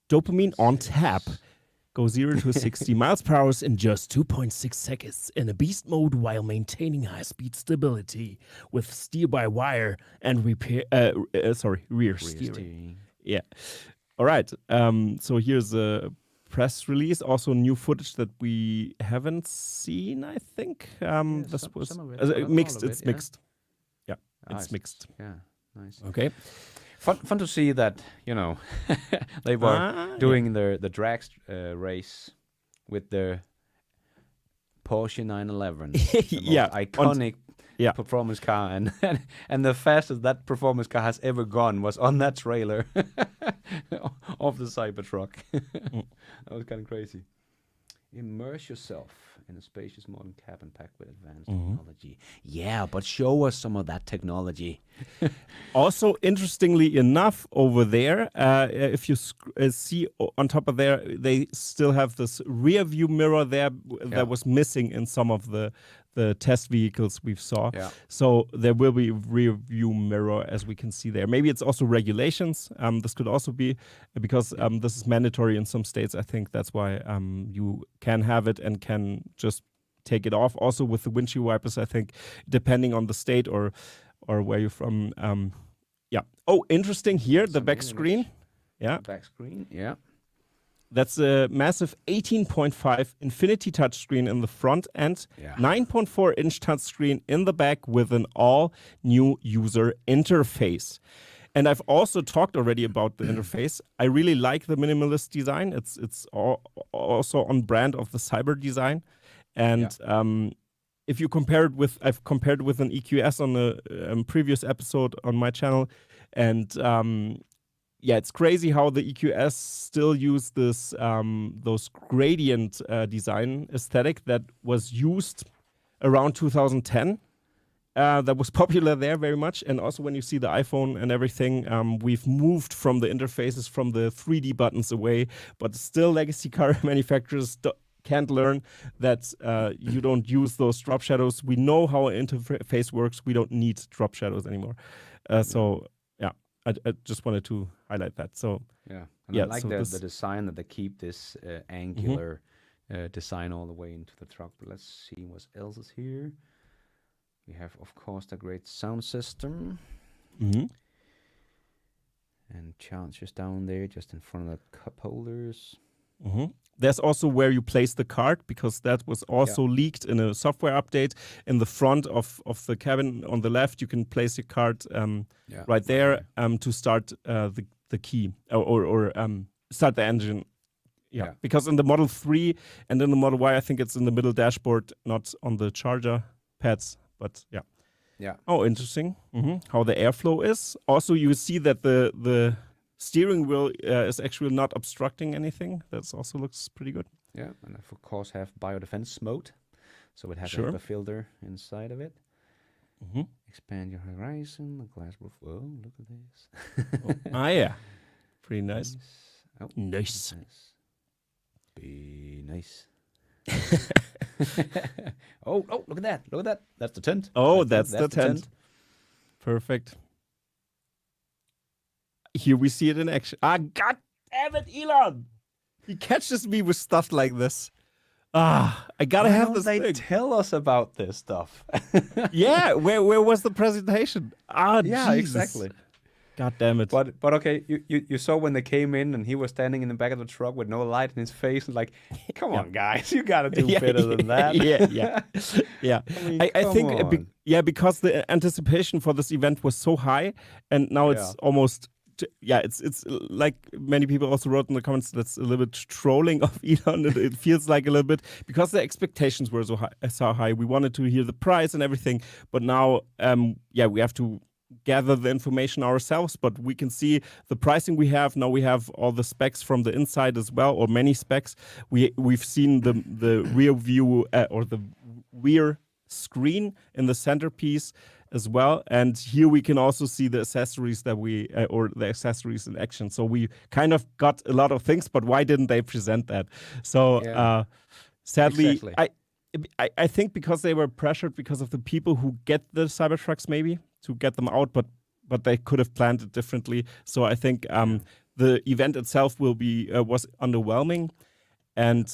B: dopamine on tap. Go 0 to 60 miles per hour in just 2.6 seconds in a beast mode while maintaining high-speed stability with steer-by-wire and rear steering. Yeah. All right. So here's a press release. Also new footage that we haven't seen, I think. This was
A: some of it, but not
B: mixed.
A: all of
B: It's
A: it, yeah.
B: mixed. Yeah, it's
A: I
B: mixed.
A: see. Yeah, nice.
B: Okay.
A: Fun to see that, they were doing the drag race with the Porsche 911. The
B: Yeah,
A: most iconic
B: yeah.
A: performance car, and the fastest that performance car has ever gone was on that trailer of the Cybertruck. That was kind of crazy. Immerse yourself in a spacious modern cabin packed with advanced technology. Yeah, but show us some of that technology.
B: Also, interestingly enough, over there, if you see on top of there, they still have this rear view mirror there that was missing in some of the test vehicles we've saw.
A: Yeah.
B: So there will be rear view mirror, as we can see there. Maybe it's also regulations. This could also be because this is mandatory in some states. I think that's why you can have it and can just take it off. Also with the windshield wipers, I think, depending on the state or where you're from. Yeah. Oh, interesting here, the back screen. Yeah.
A: Back screen, yeah.
B: That's a massive 18.5 Infinity touchscreen in the front and 9.4-inch touchscreen in the back with an all-new user interface. And I've also talked already about the interface. I really like the minimalist design. It's also on brand of the Cyber design. And if you compare it with, I've compared it with an EQS on a previous episode on my channel, and yeah, it's crazy how the EQS still use this those gradient design aesthetic that was used around 2010. that was popular there very much. And also when you see the iPhone and everything, we've moved from the interfaces, from the 3D buttons away, but still legacy car manufacturers can't learn that you don't use those drop shadows. We know how an interface works. We don't need drop shadows anymore. So yeah, I just wanted to highlight that. So
A: Yeah, and
B: yeah,
A: I like
B: so
A: the design that they keep this angular design all the way into the truck. But let's see what else is here. We have, of course, the great sound system.
B: Mhm.
A: And chargers down there just in front of the cup holders.
B: There's also where you place the card, because that was also leaked in a software update. In the front of the cabin on the left, you can place your card right there to start the key or start the engine. Yeah, because in the Model 3 and in the Model Y, I think it's in the middle dashboard, not on the charger pads. But yeah.
A: Yeah.
B: Oh, interesting. How the airflow is. Also, you see that the steering wheel is actually not obstructing anything. That also looks pretty good.
A: Yeah, and of course have biodefense mode. So it has a
B: Sure.
A: HEPA filter inside of it. Expand your horizon, the glass roof. Oh, look at this.
B: Yeah. Pretty nice.
A: Oh,
B: Nice.
A: Be nice. Oh, look at that. Look at that. That's the tent.
B: Oh, that's the tent. Perfect. Here we see it in action. God damn it, Elon! He catches me with stuff like this. I gotta
A: Why
B: have
A: don't
B: this
A: they
B: thing.
A: tell us about this stuff?
B: Yeah, where was the presentation?
A: Yeah,
B: Jesus.
A: exactly.
B: God damn it.
A: But okay, you saw when they came in and he was standing in the back of the truck with no light in his face, and like, come on, guys, you gotta do better than that.
B: Yeah.
A: I mean,
B: I
A: come
B: think
A: on.
B: because the anticipation for this event was so high, and now it's almost it's like many people also wrote in the comments, that's a little bit trolling of Elon. It feels like a little bit, because the expectations were so high. We wanted to hear the price and everything, but now we have to gather the information ourselves. But we can see the pricing we have now. We have all the specs from the inside as well, or many specs. We've seen the rear view or the rear screen in the centerpiece as well, and here we can also see the accessories that we or the accessories in action. So we kind of got a lot of things, but why didn't they present that? So sadly,
A: Exactly.
B: I think because they were pressured because of the people who get the Cybertrucks, maybe to get them out, but they could have planned it differently. So I think the event itself will be was underwhelming, and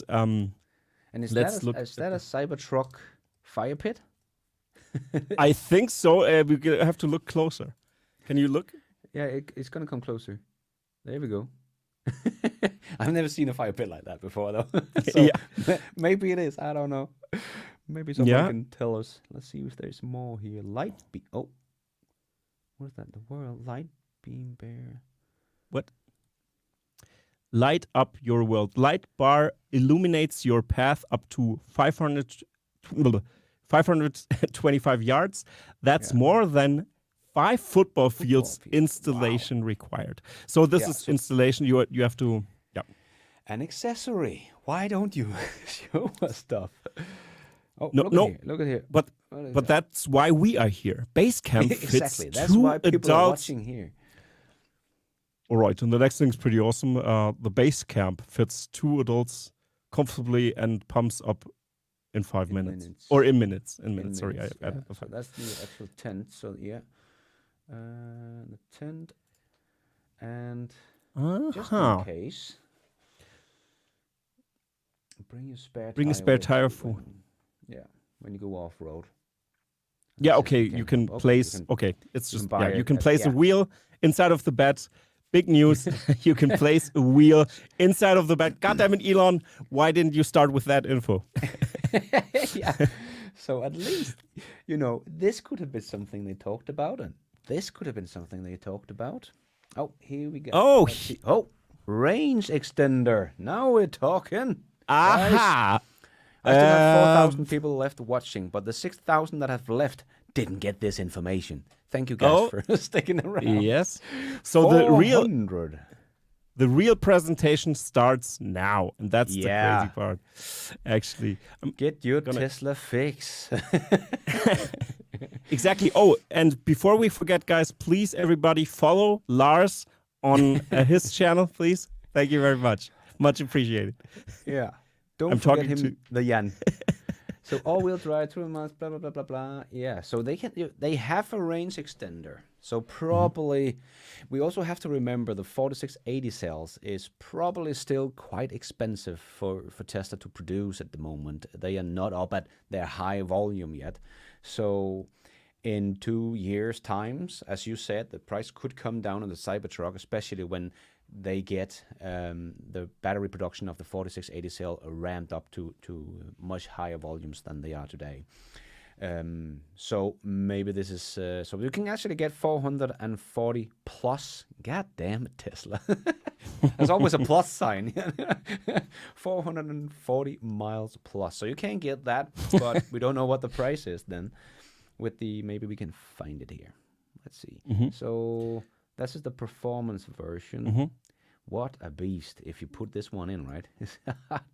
A: is
B: let's
A: that a Cybertruck fire pit?
B: I think so. We have to look closer. Can you look?
A: Yeah, it's gonna come closer. There we go. I've never seen a fire pit like that before, though. So maybe it is. I don't know. Maybe someone can tell us. Let's see if there's more here. Light beam. Oh, what is that? The world light beam bear.
B: What? Light up your world. Light bar illuminates your path up to 525 yards. That's more than 5 football fields installation required. So this is installation. You have to.
A: An accessory. Why don't you show us stuff? Oh,
B: No,
A: look at here.
B: But that's why we are here. Basecamp fits
A: Exactly. That's
B: 2
A: why people are
B: adults.
A: watching here.
B: All right, and the next thing's pretty awesome. The Basecamp fits 2 adults comfortably and pumps up in 5 minutes. Or in minutes. In minutes. Sorry, I added the
A: So
B: 5.
A: that's the actual tent. So the tent, and just in case, bring a spare tire.
B: Tire for.
A: When you go off road.
B: Yeah, okay, you can place. Okay, it's just you can place a
A: yeah.
B: wheel inside of the bed. Big news! You can place a wheel inside of the bed. God damn it, Elon! Why didn't you start with that info?
A: Yeah. So at least, this could have been something they talked about, and this could have been something they talked about. Oh, here we go.
B: Oh,
A: range extender. Now we're talking.
B: Aha!
A: I still have 4,000 people left watching, but the 6,000 that have left didn't get this information. Thank you guys for sticking around.
B: Yes. So the the real presentation starts now, and that's the
A: Yeah.
B: crazy part. Actually,
A: Get your
B: gonna-
A: TeslaFix.
B: exactly. Oh, and before we forget, guys, please everybody follow Lars on his channel, please. Thank you very much appreciated.
A: Yeah. Don't
B: I'm
A: forget
B: talking
A: him, the Jan. So all-wheel drive, 2 months, blah blah blah blah blah. Yeah. So they have a range extender. So probably we also have to remember the 4680 cells is probably still quite expensive for Tesla to produce at the moment. They are not up at their high volume yet. So in 2 years' times, as you said, the price could come down on the Cybertruck, especially when they get the battery production of the 4680 cell ramped up to much higher volumes than they are today. So maybe this is so you can actually get 440 plus. God damn it, Tesla! There's always a plus sign. 440 miles plus. So you can get that, but we don't know what the price is then. With the maybe we can find it here. Let's see. So this is the performance version. What a beast! If you put this one in, right?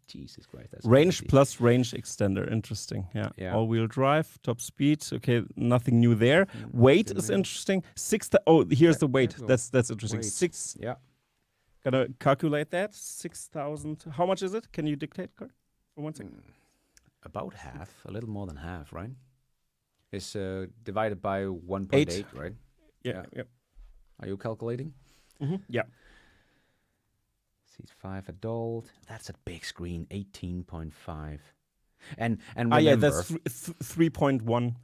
A: Jesus Christ, that's
B: Range
A: crazy.
B: plus range extender. Interesting. Yeah.
A: Yeah.
B: All-wheel drive, top speed. Okay, nothing new there. Weight is interesting. Here's the weight.
A: go.
B: That's interesting.
A: Weight. Yeah.
B: Gonna calculate that. 6,000. How much is it? Can you dictate, Kurt? For 1 second.
A: About half, a little more than half, right? It's divided by 1.8,
B: Eight.
A: right?
B: Yeah.
A: Are you calculating?
B: Yeah.
A: Seat 5 adult. That's a big screen, 18.5. And
B: Ah,
A: remember,
B: yeah. That's 3.1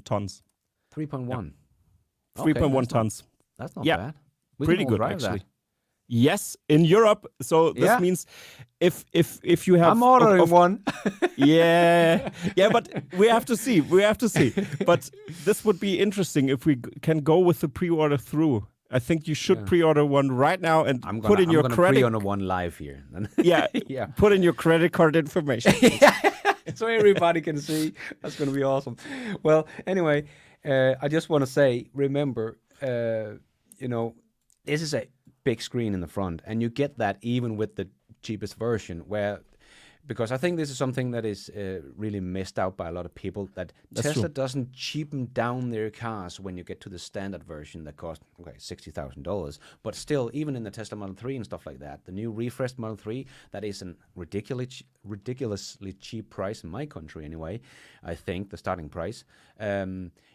B: tons.
A: 3.1.
B: 3.1 tons.
A: That's not
B: Yeah,
A: bad. We
B: Pretty
A: can all
B: good,
A: drive
B: actually.
A: that.
B: Yes, in Europe. So this
A: Yeah.
B: means if you have,
A: I'm ordering one.
B: yeah, but we have to see. But this would be interesting if we can go with the pre-order through. I think you should pre-order one right now and put in your credit.
A: pre-order one live here.
B: Yeah,
A: Yeah.
B: Put in your credit card information.
A: So everybody can see. That's going to be awesome. Well, anyway, I just want to say, remember, this is a big screen in the front, and you get that even with the cheapest version, because I think this is something that is really missed out by a lot of people, that Tesla doesn't cheapen down their cars when you get to the standard version that costs $60,000. But still, even in the Tesla Model 3 and stuff like that, the new refreshed Model 3, that is a ridiculously cheap price in my country anyway, I think, the starting price.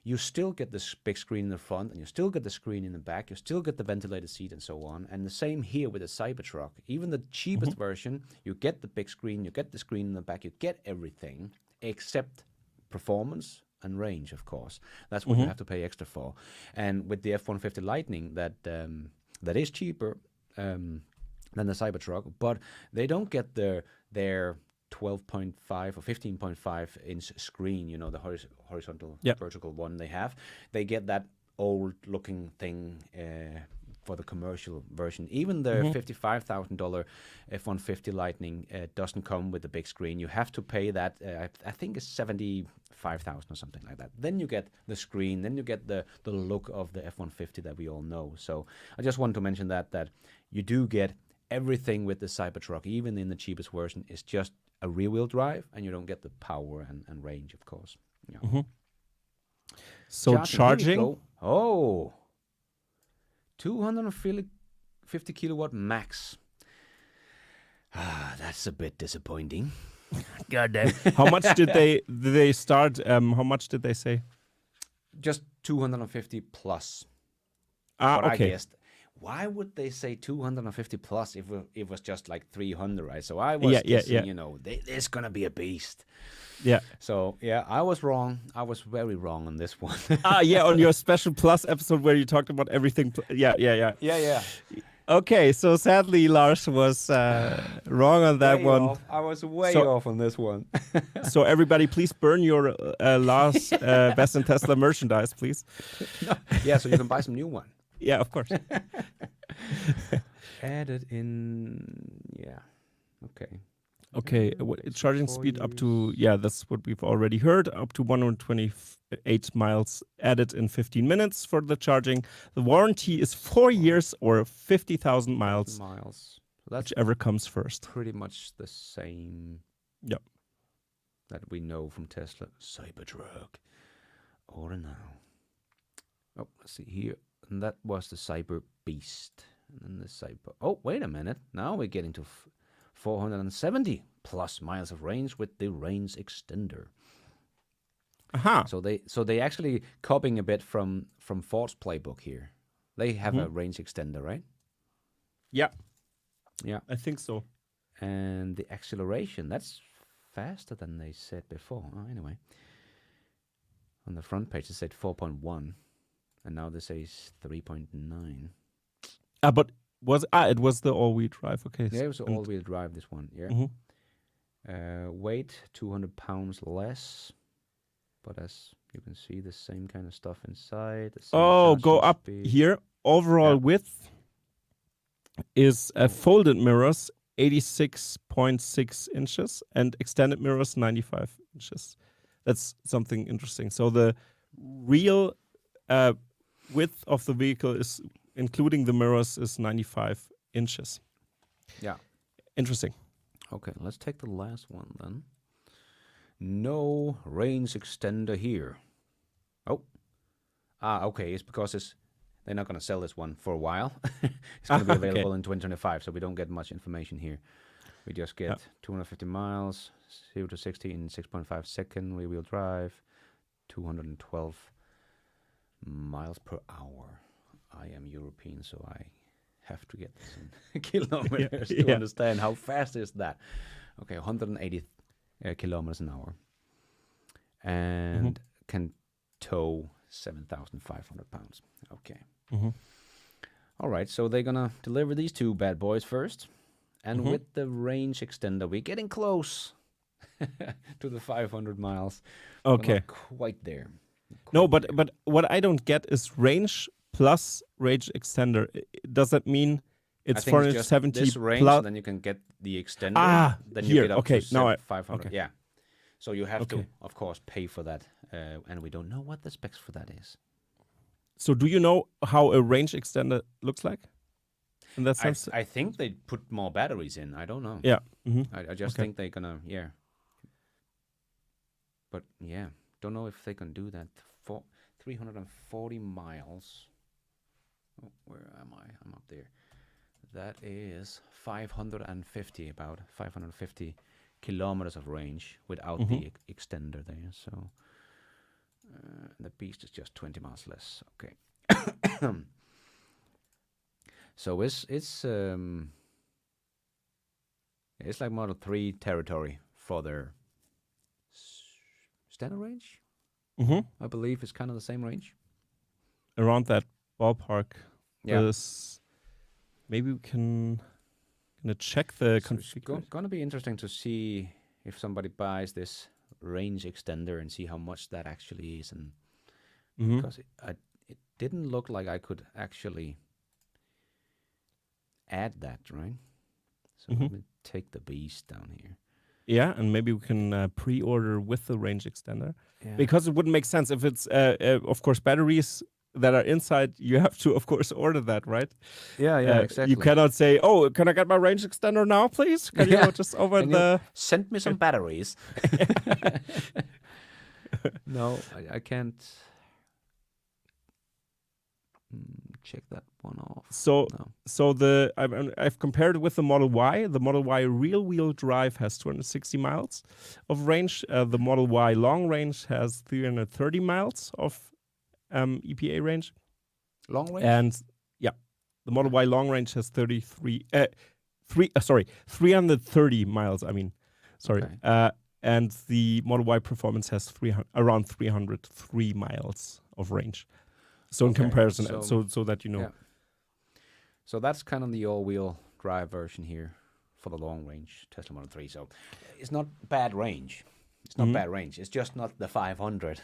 A: You still get this big screen in the front, and you still get the screen in the back, you still get the ventilated seat and so on. And the same here with the Cybertruck. Even the cheapest version, you get the big screen, you get the screen in the back, you get everything except performance and range, of course. That's what you have to pay extra for. And with the F-150 Lightning, that is cheaper than the Cybertruck, but they don't get their 12.5 or 15.5 inch screen, the horizontal vertical one they have. They get that old looking thing for the commercial version. Even the $55,000 F-150 Lightning doesn't come with the big screen. You have to pay that, I think it's $75,000 or something like that. Then you get the screen, then you get the look of the F-150 that we all know. So I just wanted to mention that you do get everything with the Cybertruck, even in the cheapest version, is just a rear-wheel drive, and you don't get the power and range, of course. Yeah.
B: So
A: Charging. Here we go. Oh, 250 kilowatt max. That's a bit disappointing.
B: God damn. How much did they start? How much did they say?
A: Just 250 plus.
B: Ah,
A: But
B: okay.
A: I guessed, why would they say 250 plus if it was just like 300, right? So I was guessing, there's going to be a beast.
B: Yeah.
A: So, yeah, I was wrong. I was very wrong on this one.
B: On your special plus episode where you talked about everything.
A: Yeah.
B: Okay, so sadly Lars was wrong on that
A: Way
B: one.
A: off. I was way off on this one.
B: So everybody, please burn your Lars Best in Tesla merchandise, please.
A: Yeah, so you can buy some new one.
B: Yeah, of course.
A: Added in, yeah. Okay.
B: Okay, charging speed up to, that's what we've already heard, up to 128 miles added in 15 minutes for the charging. The warranty is 4 years or 50,000 miles,
A: miles. So that's
B: whichever comes first.
A: pretty much the same.
B: Yep.
A: That we know from Tesla Cybertruck. Order now. Oh, let's see here. And that was the Cyber Beast. And then the Cyber. Oh, wait a minute. Now we're getting to 470 plus miles of range with the range extender.
B: Aha.
A: So they actually copying a bit from Ford's playbook here. They have a range extender, right?
B: Yeah.
A: Yeah.
B: I think so.
A: And the acceleration, that's faster than they said before. Oh, anyway. On the front page, it said 4.1. And now this says 3.9.
B: But it was the all-wheel drive. Okay.
A: Yeah, it was all-wheel drive, this one. Yeah. Weight, 200 pounds less. But as you can see, the same kind of stuff inside. The same
B: go
A: charging
B: up
A: speed.
B: here. Overall width is folded mirrors, 86.6 inches, and extended mirrors, 95 inches. That's something interesting. So the real width of the vehicle is, including the mirrors, is 95 inches.
A: Yeah.
B: Interesting.
A: Okay, let's take the last one then. No range extender here. Oh. Okay, it's because they're not going to sell this one for a while. It's going to be available in 2025, so we don't get much information here. We just get 250 miles, 0 to 60 in 6.5 seconds, rear-wheel drive, 212 miles per hour. I am European, so I have to get this in kilometers to understand how fast is that. Okay, 180 kilometers an hour. And can tow 7,500 pounds. Okay. All right, so they're going to deliver these two bad boys first. And with the range extender, we're getting close to the 500 miles.
B: Okay.
A: We're not quite there.
B: No, but what I don't get is range plus range extender. Does that mean it's
A: I think it's just
B: 470
A: this range,
B: plus?
A: then you can get the extender. Then you
B: here.
A: get up
B: Okay,
A: to
B: now
A: 500.
B: okay.
A: Yeah. So you have to, of course, pay for that. And we don't know what the specs for that is.
B: So do you know how a range extender looks like? In that sense?
A: I think they put more batteries in. I don't know.
B: Yeah.
A: I just think they're going to, But, don't know if they can do that. 340 miles. Oh, where am I? I'm up there. That is 550, about 550 kilometers of range without the extender there. So the Beast is just 20 miles less. Okay. So it's like Model 3 territory for their standard range. I believe it's kind of the same range.
B: Around that ballpark.
A: Yeah.
B: Maybe we can check the
A: So it's
B: configuration.
A: going to be interesting to see if somebody buys this range extender and see how much that actually is, and because it didn't look like I could actually add that, right? So let me take the Beast down here.
B: Yeah, and maybe we can pre-order with the range extender,
A: Yeah.
B: because it wouldn't make sense if it's, of course, batteries that are inside. You have to, of course, order that, right?
A: Yeah, exactly.
B: You cannot say, "Oh, can I get my range extender now, please? Can you just over
A: Can
B: the
A: you send me some batteries?" No, I can't check that one off.
B: So,
A: No.
B: so I've compared it with the Model Y. The Model Y rear-wheel drive has 260 miles of range. The Model Y long range has 330 miles of EPA range.
A: Long range?
B: And the Model Y long range has 330 miles. I mean, sorry.
A: Okay.
B: And the Model Y Performance has around 303 miles of range. So in comparison, so that you know.
A: Yeah. So that's kind of the all-wheel drive version here for the long range Tesla Model 3. So it's not bad range. It's not bad range. It's just not the 500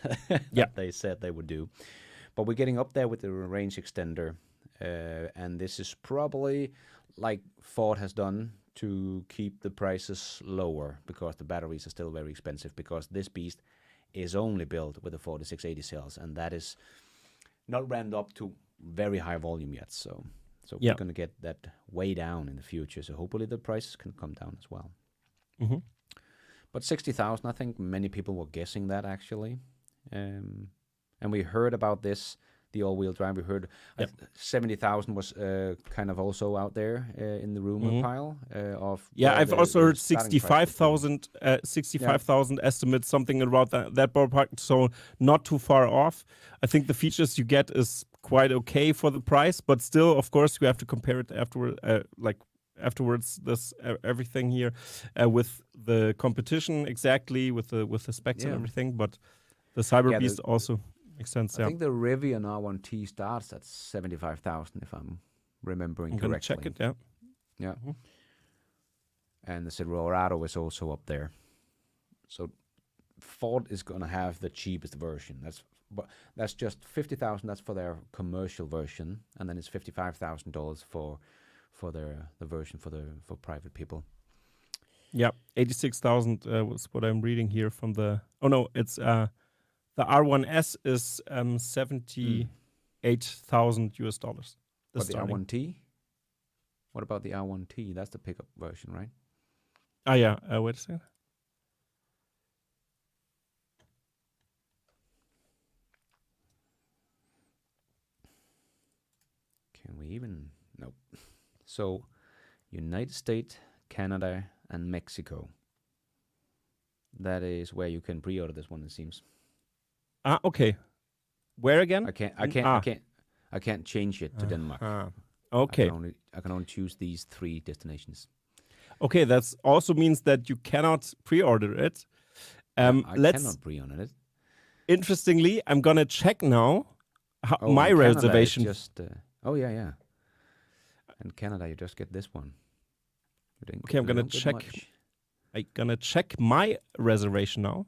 A: that they said they would do. But we're getting up there with the range extender. And this is probably like Ford has done to keep the prices lower because the batteries are still very expensive, because this beast is only built with the 4680 cells, and that is not ramped up to very high volume yet. So
B: Yeah.
A: we're going to get that way down in the future. So hopefully the prices can come down as well.
B: Mhm.
A: But 60,000, I think many people were guessing that actually. And we heard about this, the all-wheel drive. We heard 70,000 was kind of also out there in the rumor pile of.
B: Yeah,
A: where
B: I've
A: the-
B: also
A: the
B: heard
A: starting price would be.
B: 65,000 estimates, something about that ballpark. So not too far off. I think the features you get is quite okay for the price, but still, of course, you have to compare it afterwards. This everything here with the competition exactly with the specs and
A: Yeah.
B: everything. But the Cyber
A: Yeah,
B: Beast also makes sense.
A: I think the Rivian R1T starts at 75,000, if I'm remembering
B: I'm gonna
A: correctly.
B: check it. Yeah.
A: Yeah.
B: Mhm.
A: And the Silverado is also up there. So Ford is going to have the cheapest version. That's just 50,000. That's for their commercial version, and then it's $55,000 for the version for private people.
B: Yeah, 86,000 was what I'm reading here from the. Oh no, it's the R1S is $78,000 US dollars.
A: But the R1T? What about the R1T? That's the pickup version, right?
B: Ah yeah, wait a second.
A: Can we even? Nope. So, United States, Canada, and Mexico. That is where you can pre-order this one, it seems.
B: Ah, okay. Where again?
A: I can't change it to Denmark.
B: Okay.
A: I can only choose these 3 destinations.
B: Okay, that also means that you cannot pre-order it.
A: I
B: Let's.
A: cannot pre-order it.
B: Interestingly, I'm gonna check now my
A: in Canada, it's
B: reservation.
A: just yeah. In Canada, you just get this one.
B: Okay, I'm gonna check. I'm gonna check my reservation now.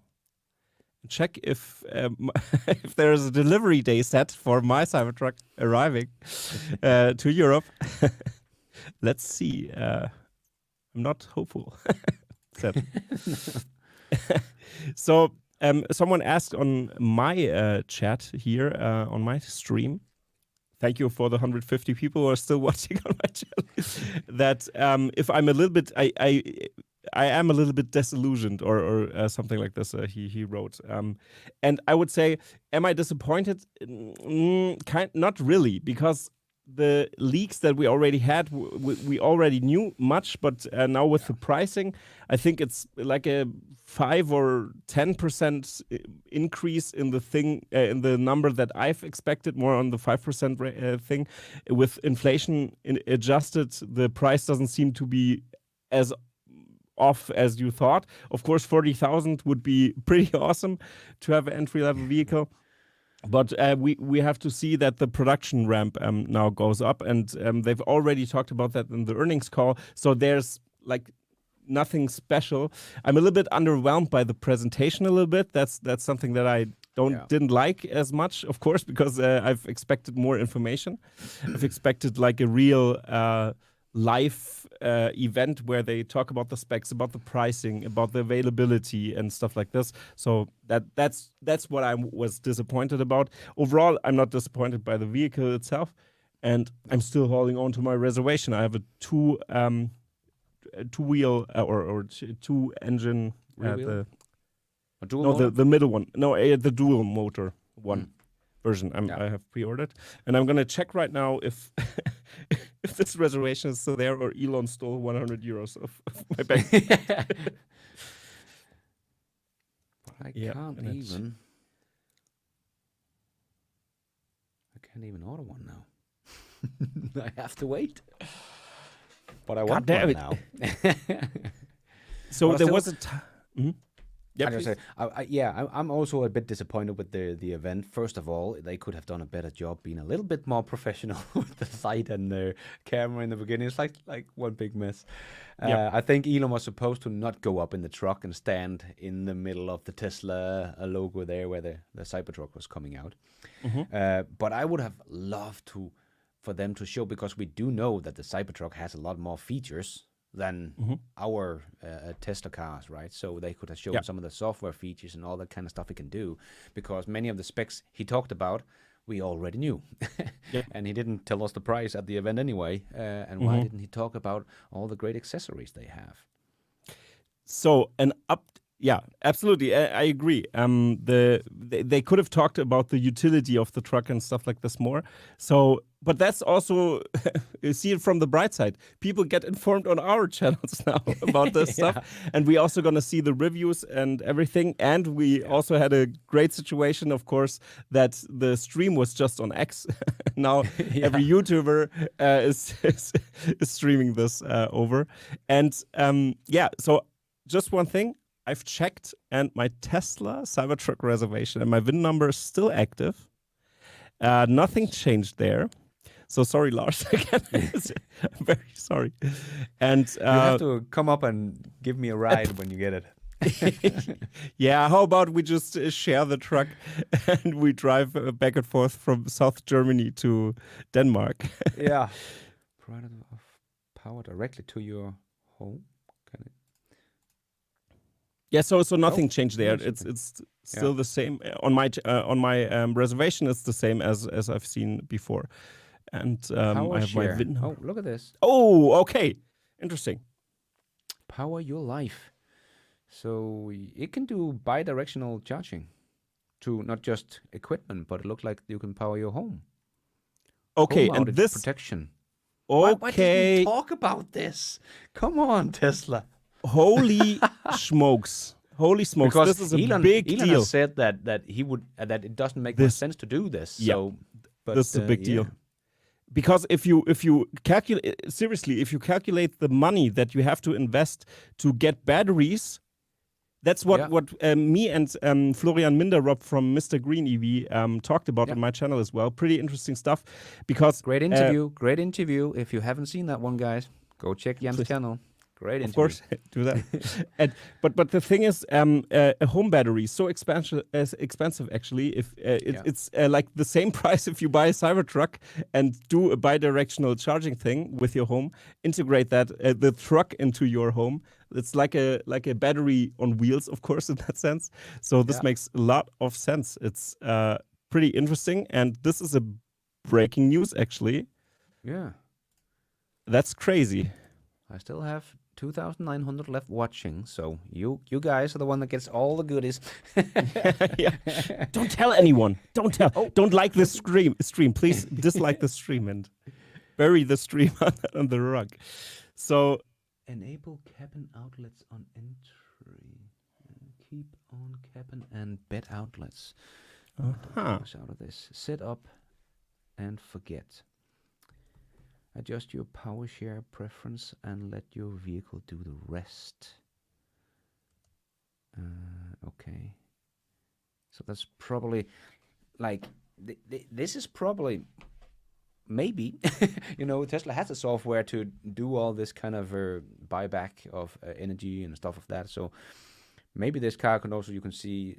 B: Check if if there is a delivery day set for my Cybertruck arriving to Europe. Let's see. I'm not hopeful. So someone asked on my chat here on my stream. Thank you for the 150 people who are still watching on my channel. That if I'm a little bit, I am a little bit disillusioned, or something like this. He wrote, and I would say, am I disappointed? Not really, because the leaks that we already had, we already knew much, but now with the pricing, I think it's like a 5 or 10% increase in the thing, in the number that I've expected, more on the 5% thing. With inflation adjusted, the price doesn't seem to be as off as you thought. Of course, 40,000 would be pretty awesome to have an entry-level vehicle. But we have to see that the production ramp now goes up, and they've already talked about that in the earnings call. So there's like nothing special. I'm a little bit underwhelmed by the presentation a little bit. That's something that I didn't like as much, of course, because I've expected more information. I've expected like a real live event where they talk about the specs, about the pricing, about the availability and stuff like this. So that's what I was disappointed about. Overall, I'm not disappointed by the vehicle itself, and I'm still holding on to my reservation. I have a two-wheel or two-engine.
A: A dual
B: The middle one. No, the dual motor one. Version I have pre-ordered, and I'm gonna check right now if if this reservation is still there, or Elon stole 100 euros of my bank.
A: I can't even order one now. I have to wait. But I want one now.
B: So
A: But
B: there
A: still-
B: was a Yeah, please.
A: I'm also a bit disappointed with the event. First of all, they could have done a better job being a little bit more professional with the site and the camera in the beginning. It's like one big mess. I think Elon was supposed to not go up in the truck and stand in the middle of the Tesla logo there where the Cybertruck was coming out. But I would have loved for them to show, because we do know that the Cybertruck has a lot more features than our Tesla cars, right? So they could have shown some of the software features and all that kind of stuff it can do, because many of the specs he talked about we already knew. And he didn't tell us the price at the event anyway. And why didn't he talk about all the great accessories they have?
B: So yeah, absolutely. I agree. They could have talked about the utility of the truck and stuff like this more. So, but that's also you see it from the bright side. People get informed on our channels now about this stuff, and we also gonna see the reviews and everything. And we also had a great situation, of course, that the stream was just on X. Now every YouTuber is streaming this over, and So just one thing. I've checked, and my Tesla Cybertruck reservation and my VIN number is still active. Nothing changed there. So sorry, Lars. Again, I'm very sorry. And
A: you have to come up and give me a ride when you get it.
B: Yeah, how about we just share the truck and we drive back and forth from South Germany to Denmark?
A: Yeah. Provider of power directly to your home.
B: Yeah, so nothing changed there. It's still the same on my reservation. It's the same as I've seen before, and I have my VIN.
A: Oh, look at this.
B: Oh, okay, interesting.
A: Power your life. So it can do bi-directional charging to not just equipment, but it looks like you can power your home.
B: Okay,
A: home
B: and this
A: protection.
B: Okay,
A: why didn't we talk about this? Come on, Tesla.
B: Holy smokes! Holy smokes!
A: Because
B: this is a
A: Elon
B: big deal.
A: Has said that he would that it doesn't make much sense to do this.
B: Yeah,
A: so, but,
B: this is a big deal. Because if you calculate seriously, if you calculate the money that you have to invest to get batteries, that's what me and Florian Minderup from Mr. Green EV talked about on my channel as well. Pretty interesting stuff. Because
A: great interview. If you haven't seen that one, guys, go check Jan's channel. Great interview.
B: Of course, do that. But the thing is, a home battery is so expensive actually. If it's like the same price if you buy a Cybertruck and do a bi-directional charging thing with your home, integrate that the truck into your home. It's like a battery on wheels, of course, in that sense. So this makes a lot of sense. It's pretty interesting, and this is a breaking news actually.
A: Yeah,
B: that's crazy.
A: I still have 2,900 left watching, so you guys are the one that gets all the goodies.
B: Don't tell anyone. Don't tell. Don't like the stream. Please dislike the stream and bury the stream on the rug. So
A: enable cabin outlets on entry. Keep on cabin and bed outlets. Out of this. Set up and forget. Adjust your power share preference and let your vehicle do the rest. Okay. So that's probably like this is probably maybe Tesla has the software to do all this kind of buyback of energy and stuff of that. So maybe this car can also, you can see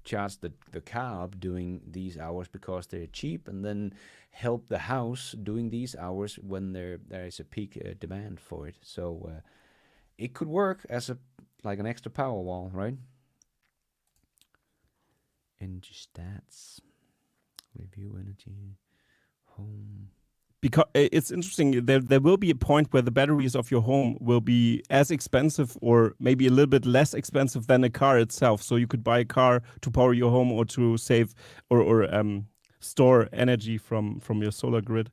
A: charge the car up doing these hours because they're cheap, and then help the house doing these hours when there is a peak demand for it. So it could work as like an extra power wall, right? Energy stats, review energy, home.
B: Because it's interesting, there will be a point where the batteries of your home will be as expensive or maybe a little bit less expensive than a car itself. So you could buy a car to power your home or to save or store energy from your solar grid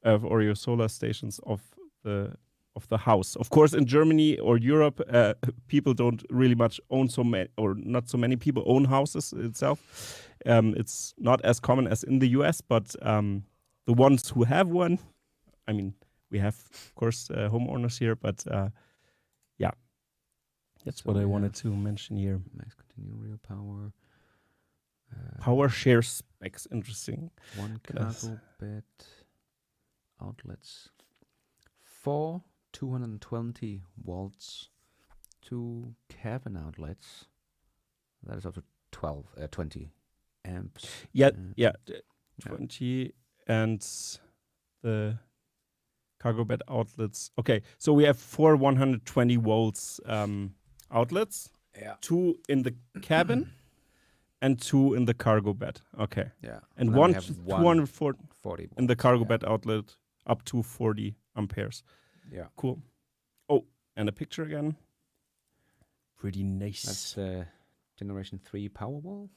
B: or your solar stations of the house. Of course, in Germany or Europe, people don't really much own not so many people own houses itself. It's not as common as in the US, but the ones who have one, I mean, we have, of course, homeowners here, but that's what I wanted to mention here.
A: Max continue real power.
B: Power share specs, interesting.
A: One cargo bed outlets. 4 220 volts. 2 cabin outlets. That is up to 20 amps.
B: Yeah, 20. And the Cargo bed outlets. Okay, so we have 4 120 volts outlets.
A: Yeah.
B: 2 in the cabin and 2 in the cargo bed. Okay.
A: Yeah.
B: And
A: then we
B: one
A: have
B: 240
A: 40
B: in the
A: volts,
B: cargo
A: yeah.
B: bed outlet up to 40 amperes.
A: Yeah.
B: Cool. Oh, and a picture again. Pretty nice.
A: That's the Generation 3 Powerwall.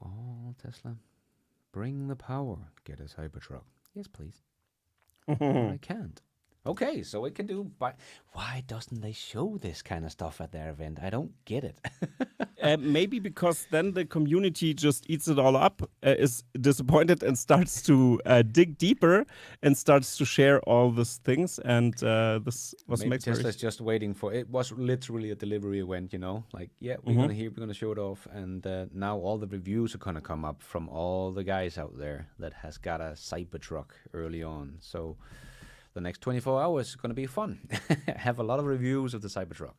A: Oh, Tesla, bring the power. Get a Cybertruck. Yes, please. I can't. Okay, so it can do. Why doesn't they show this kind of stuff at their event? I don't get it.
B: Maybe because then the community just eats it all up, is disappointed, and starts to dig deeper and starts to share all these things. And this was
A: Maybe
B: makes
A: Tesla's just waiting for it. Was literally a delivery event, you know. Like, yeah, we're gonna show it off, and now all the reviews are gonna come up from all the guys out there that has got a Cybertruck early on. So the next 24 hours is gonna be fun. Have a lot of reviews of the Cybertruck,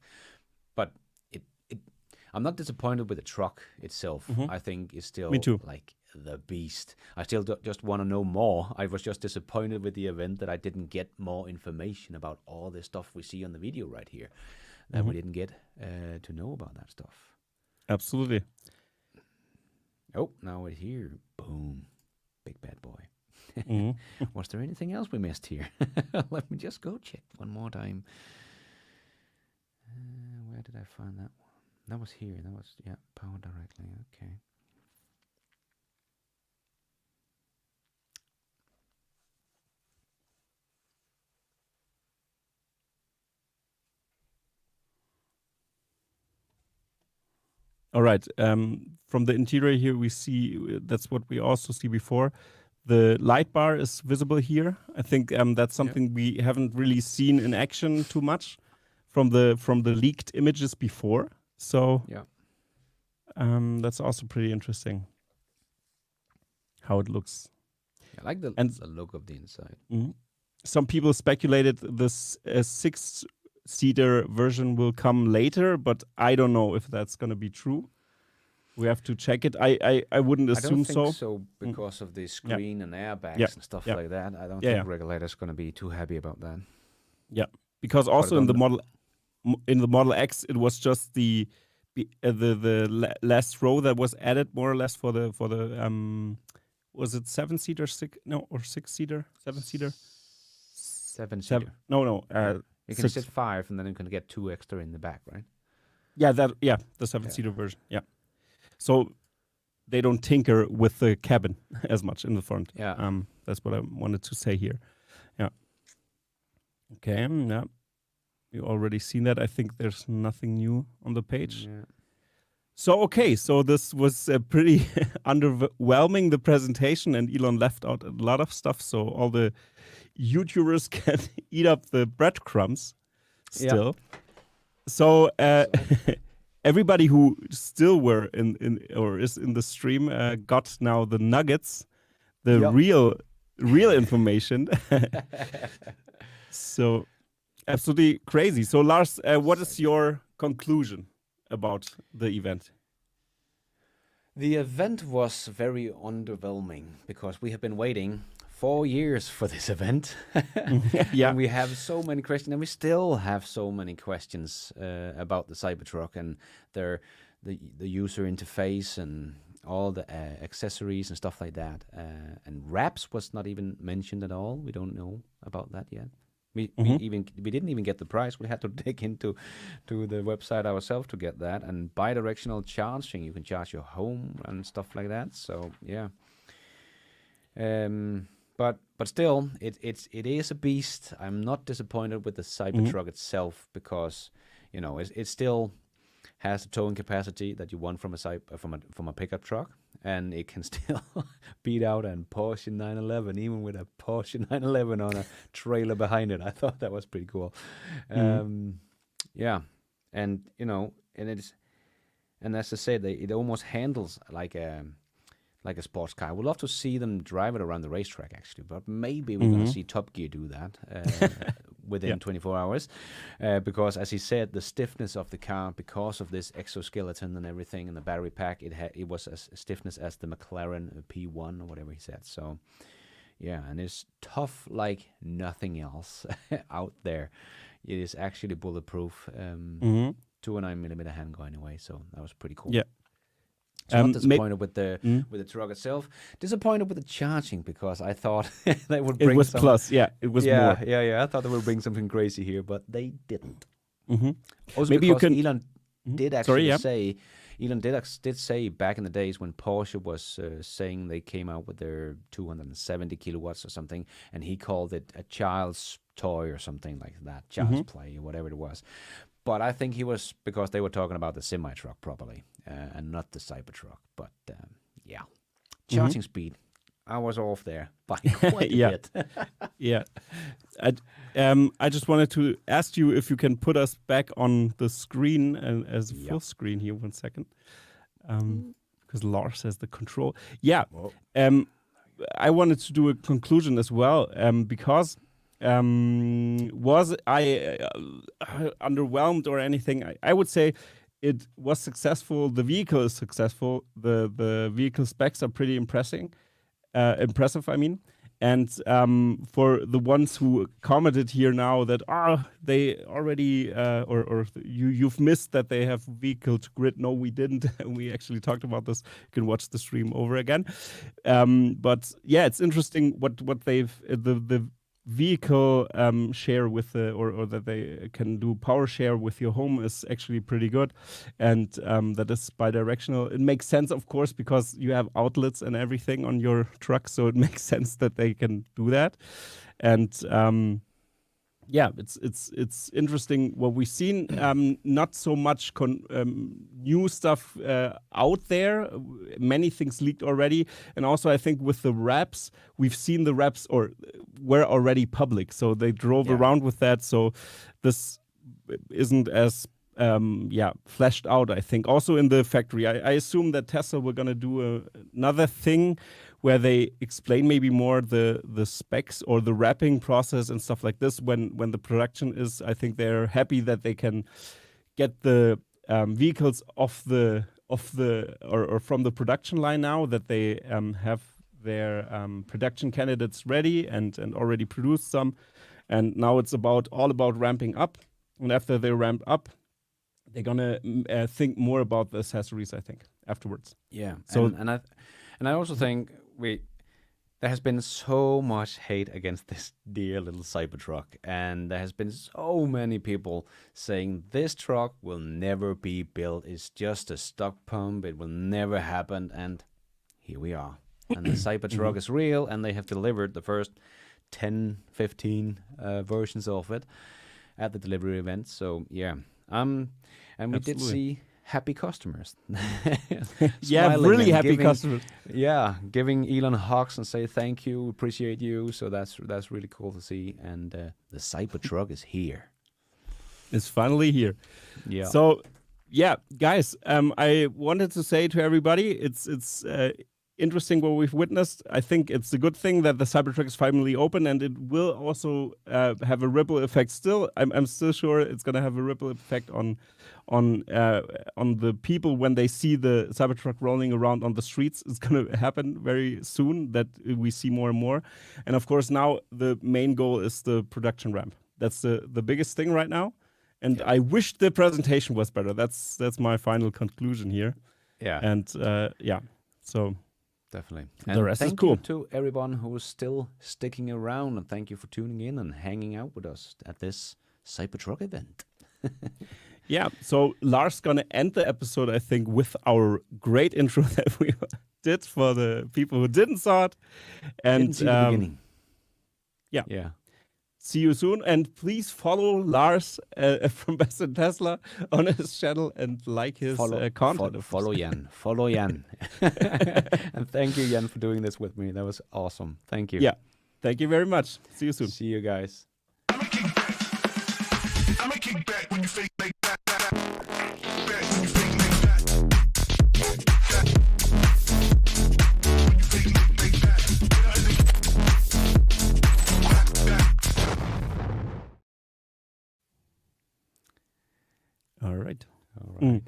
A: but I'm not disappointed with the truck itself. I think it's still
B: Me too.
A: like the beast. I still just want to know more. I was just disappointed with the event that I didn't get more information about all the stuff we see on the video right here. That we didn't get to know about that stuff.
B: Absolutely.
A: Oh, now we're here. Boom. Big bad boy. Was there anything else we missed here? Let me just go check one more time. Where did I find that one? That was here. That was, yeah, power directly. Okay.
B: All right. From the interior here, we see that's what we also see before. The light bar is visible here. I think that's something we haven't really seen in action too much from the leaked images before. So
A: Yeah.
B: that's also pretty interesting how it looks.
A: I like the look of the inside.
B: Some people speculated this 6-seater version will come later, but I don't know if that's going to be true. We have to check it. I wouldn't assume
A: I don't think
B: so.
A: because of the screen and airbags
B: Yeah.
A: and stuff
B: Yeah.
A: like that. I don't
B: Yeah,
A: think
B: yeah.
A: regulators going to be too happy about that.
B: Yeah, because also in the Model X, it was just the last row that was added more or less for the was it 7-seater, 6-seater, 7-seater?
A: 7-seater.
B: No.
A: You can sit 5, and then you can get 2 extra in the back, right?
B: Yeah, the 7-seater version. Yeah, so they don't tinker with the cabin as much in the front.
A: Yeah.
B: That's what I wanted to say here. Yeah. Okay. Yeah. You already seen that. I think there's nothing new on the page.
A: Yeah.
B: So this was pretty underwhelming, the presentation, and Elon left out a lot of stuff. So all the YouTubers can eat up the breadcrumbs still. Yeah. So everybody who still were in or is in the stream got now the nuggets, the real information. So absolutely crazy. So Lars, what is your conclusion about the event?
A: The event was very underwhelming because we have been waiting 4 years for this event.
B: Yeah.
A: And we have so many questions, and we still have so many questions about the Cybertruck and the user interface and all the accessories and stuff like that. And wraps was not even mentioned at all. We don't know about that yet. We didn't even get the price. We had to dig into the website ourselves to get that. And bi-directional charging, you can charge your home and stuff like that. So yeah. But still, it is a beast. I'm not disappointed with the Cybertruck itself because, you know, it still has the towing capacity that you want from a pickup truck, and it can still beat out a Porsche 911, even with a Porsche 911 on a trailer behind it. I thought that was pretty cool. Yeah, and you know, and as I said, it almost handles like a sports car. I would love to see them drive it around the racetrack, actually, but maybe we're going to see Top Gear do that within 24 hours. Because, as he said, the stiffness of the car, because of this exoskeleton and everything, and the battery pack, it was as stiffness as the McLaren P1 or whatever he said. So, Yeah, and it's tough like nothing else out there. It is actually bulletproof. 209mm handgun anyway, so that was pretty cool.
B: Yeah.
A: So not disappointed with the
B: Mm.
A: with the truck itself. Disappointed with the charging because I thought they would
B: It
A: bring
B: was
A: some.
B: plus, yeah, it was
A: yeah,
B: more.
A: yeah. I thought they would bring something crazy here, but they didn't.
B: Mm-hmm.
A: Also,
B: Maybe you
A: because
B: can-
A: Elon did
B: Sorry,
A: actually
B: yeah.
A: say, Elon did say back in the days when Porsche was saying they came out with their 270 kilowatts or something, and he called it a child's toy or something like that, child's play or whatever it was. But I think he was because they were talking about the semi truck probably, and not the Cybertruck. But yeah, charging speed, I was off there by quite a
B: Yeah.
A: bit.
B: Yeah. I just wanted to ask you if you can put us back on the screen and as
A: Yeah.
B: full screen here 1 second. Because Lars has the control. Yeah.
A: Whoa.
B: I wanted to do a conclusion as well, because was I underwhelmed or anything? I would say it was successful. The vehicle is successful. The vehicle specs are pretty impressive. I mean, and for the ones who commented here now that they already or you've missed that they have vehicle to grid. No, we didn't. We actually talked about this. You can watch the stream over again. But yeah, it's interesting what they've the vehicle share with the or that they can do power share with your home is actually pretty good, and that is bidirectional. It makes sense, of course, because you have outlets and everything on your truck, so it makes sense that they can do that. And yeah, it's interesting what we've seen. Not so much new stuff out there. Many things leaked already, and also I think with the wraps, we've seen the wraps or were already public, so they drove around with that. So this isn't as fleshed out. I think also in the factory. I assume that Tesla were gonna do another thing where they explain maybe more the specs or the wrapping process and stuff like this when the production is. I think they're happy that they can get the vehicles off the or from the production line now that they have their production candidates ready and already produced some, and now it's all about ramping up. And after they ramp up, they're gonna think more about the accessories, I think, afterwards.
A: Yeah.
B: So
A: and I also think there has been so much hate against this dear little Cybertruck, and there has been so many people saying this truck will never be built. It's just a stock pump. It will never happen. And here we are. And the Cybertruck is real, and they have delivered the first 10, 15 versions of it at the delivery event. So yeah, and we did
B: Absolutely.
A: see happy customers.
B: yeah,
A: Smiling
B: really
A: and
B: happy
A: giving-
B: customers.
A: Yeah, giving Elon hugs and say thank you, appreciate you. So that's really cool to see. And the Cybertruck is here.
B: It's finally here.
A: Yeah.
B: So, yeah, guys, I wanted to say to everybody, it's interesting what we've witnessed. I think it's a good thing that the Cybertruck is finally open, and it will also have a ripple effect. Still, I'm still sure it's going to have a ripple effect on the people when they see the Cybertruck rolling around on the streets. It's going to happen very soon that we see more and more. And of course, now the main goal is the production ramp. That's the biggest thing right now. And I wish the presentation was better. That's my final conclusion here.
A: Yeah.
B: And so
A: Definitely.
B: The
A: And
B: rest is
A: thank
B: cool.
A: you to everyone who is still sticking around, and thank you for tuning in and hanging out with us at this Cybertruck event.
B: yeah, so Lars gonna end the episode, I think, with our great intro that we did for the people who didn't saw it. And
A: Didn't see the beginning.
B: yeah.
A: Yeah.
B: See you soon, and please follow Lars from BestInTESLA on his channel and like his content.
A: Follow Jan. Follow Jan. And thank you, Jan, for doing this with me. That was awesome. Thank you.
B: Yeah, thank you very much. See you soon.
A: See you guys.
E: I'ma kick back when you fake like that. Back when you fake like that. When you fake like that.
B: All right.
A: All right.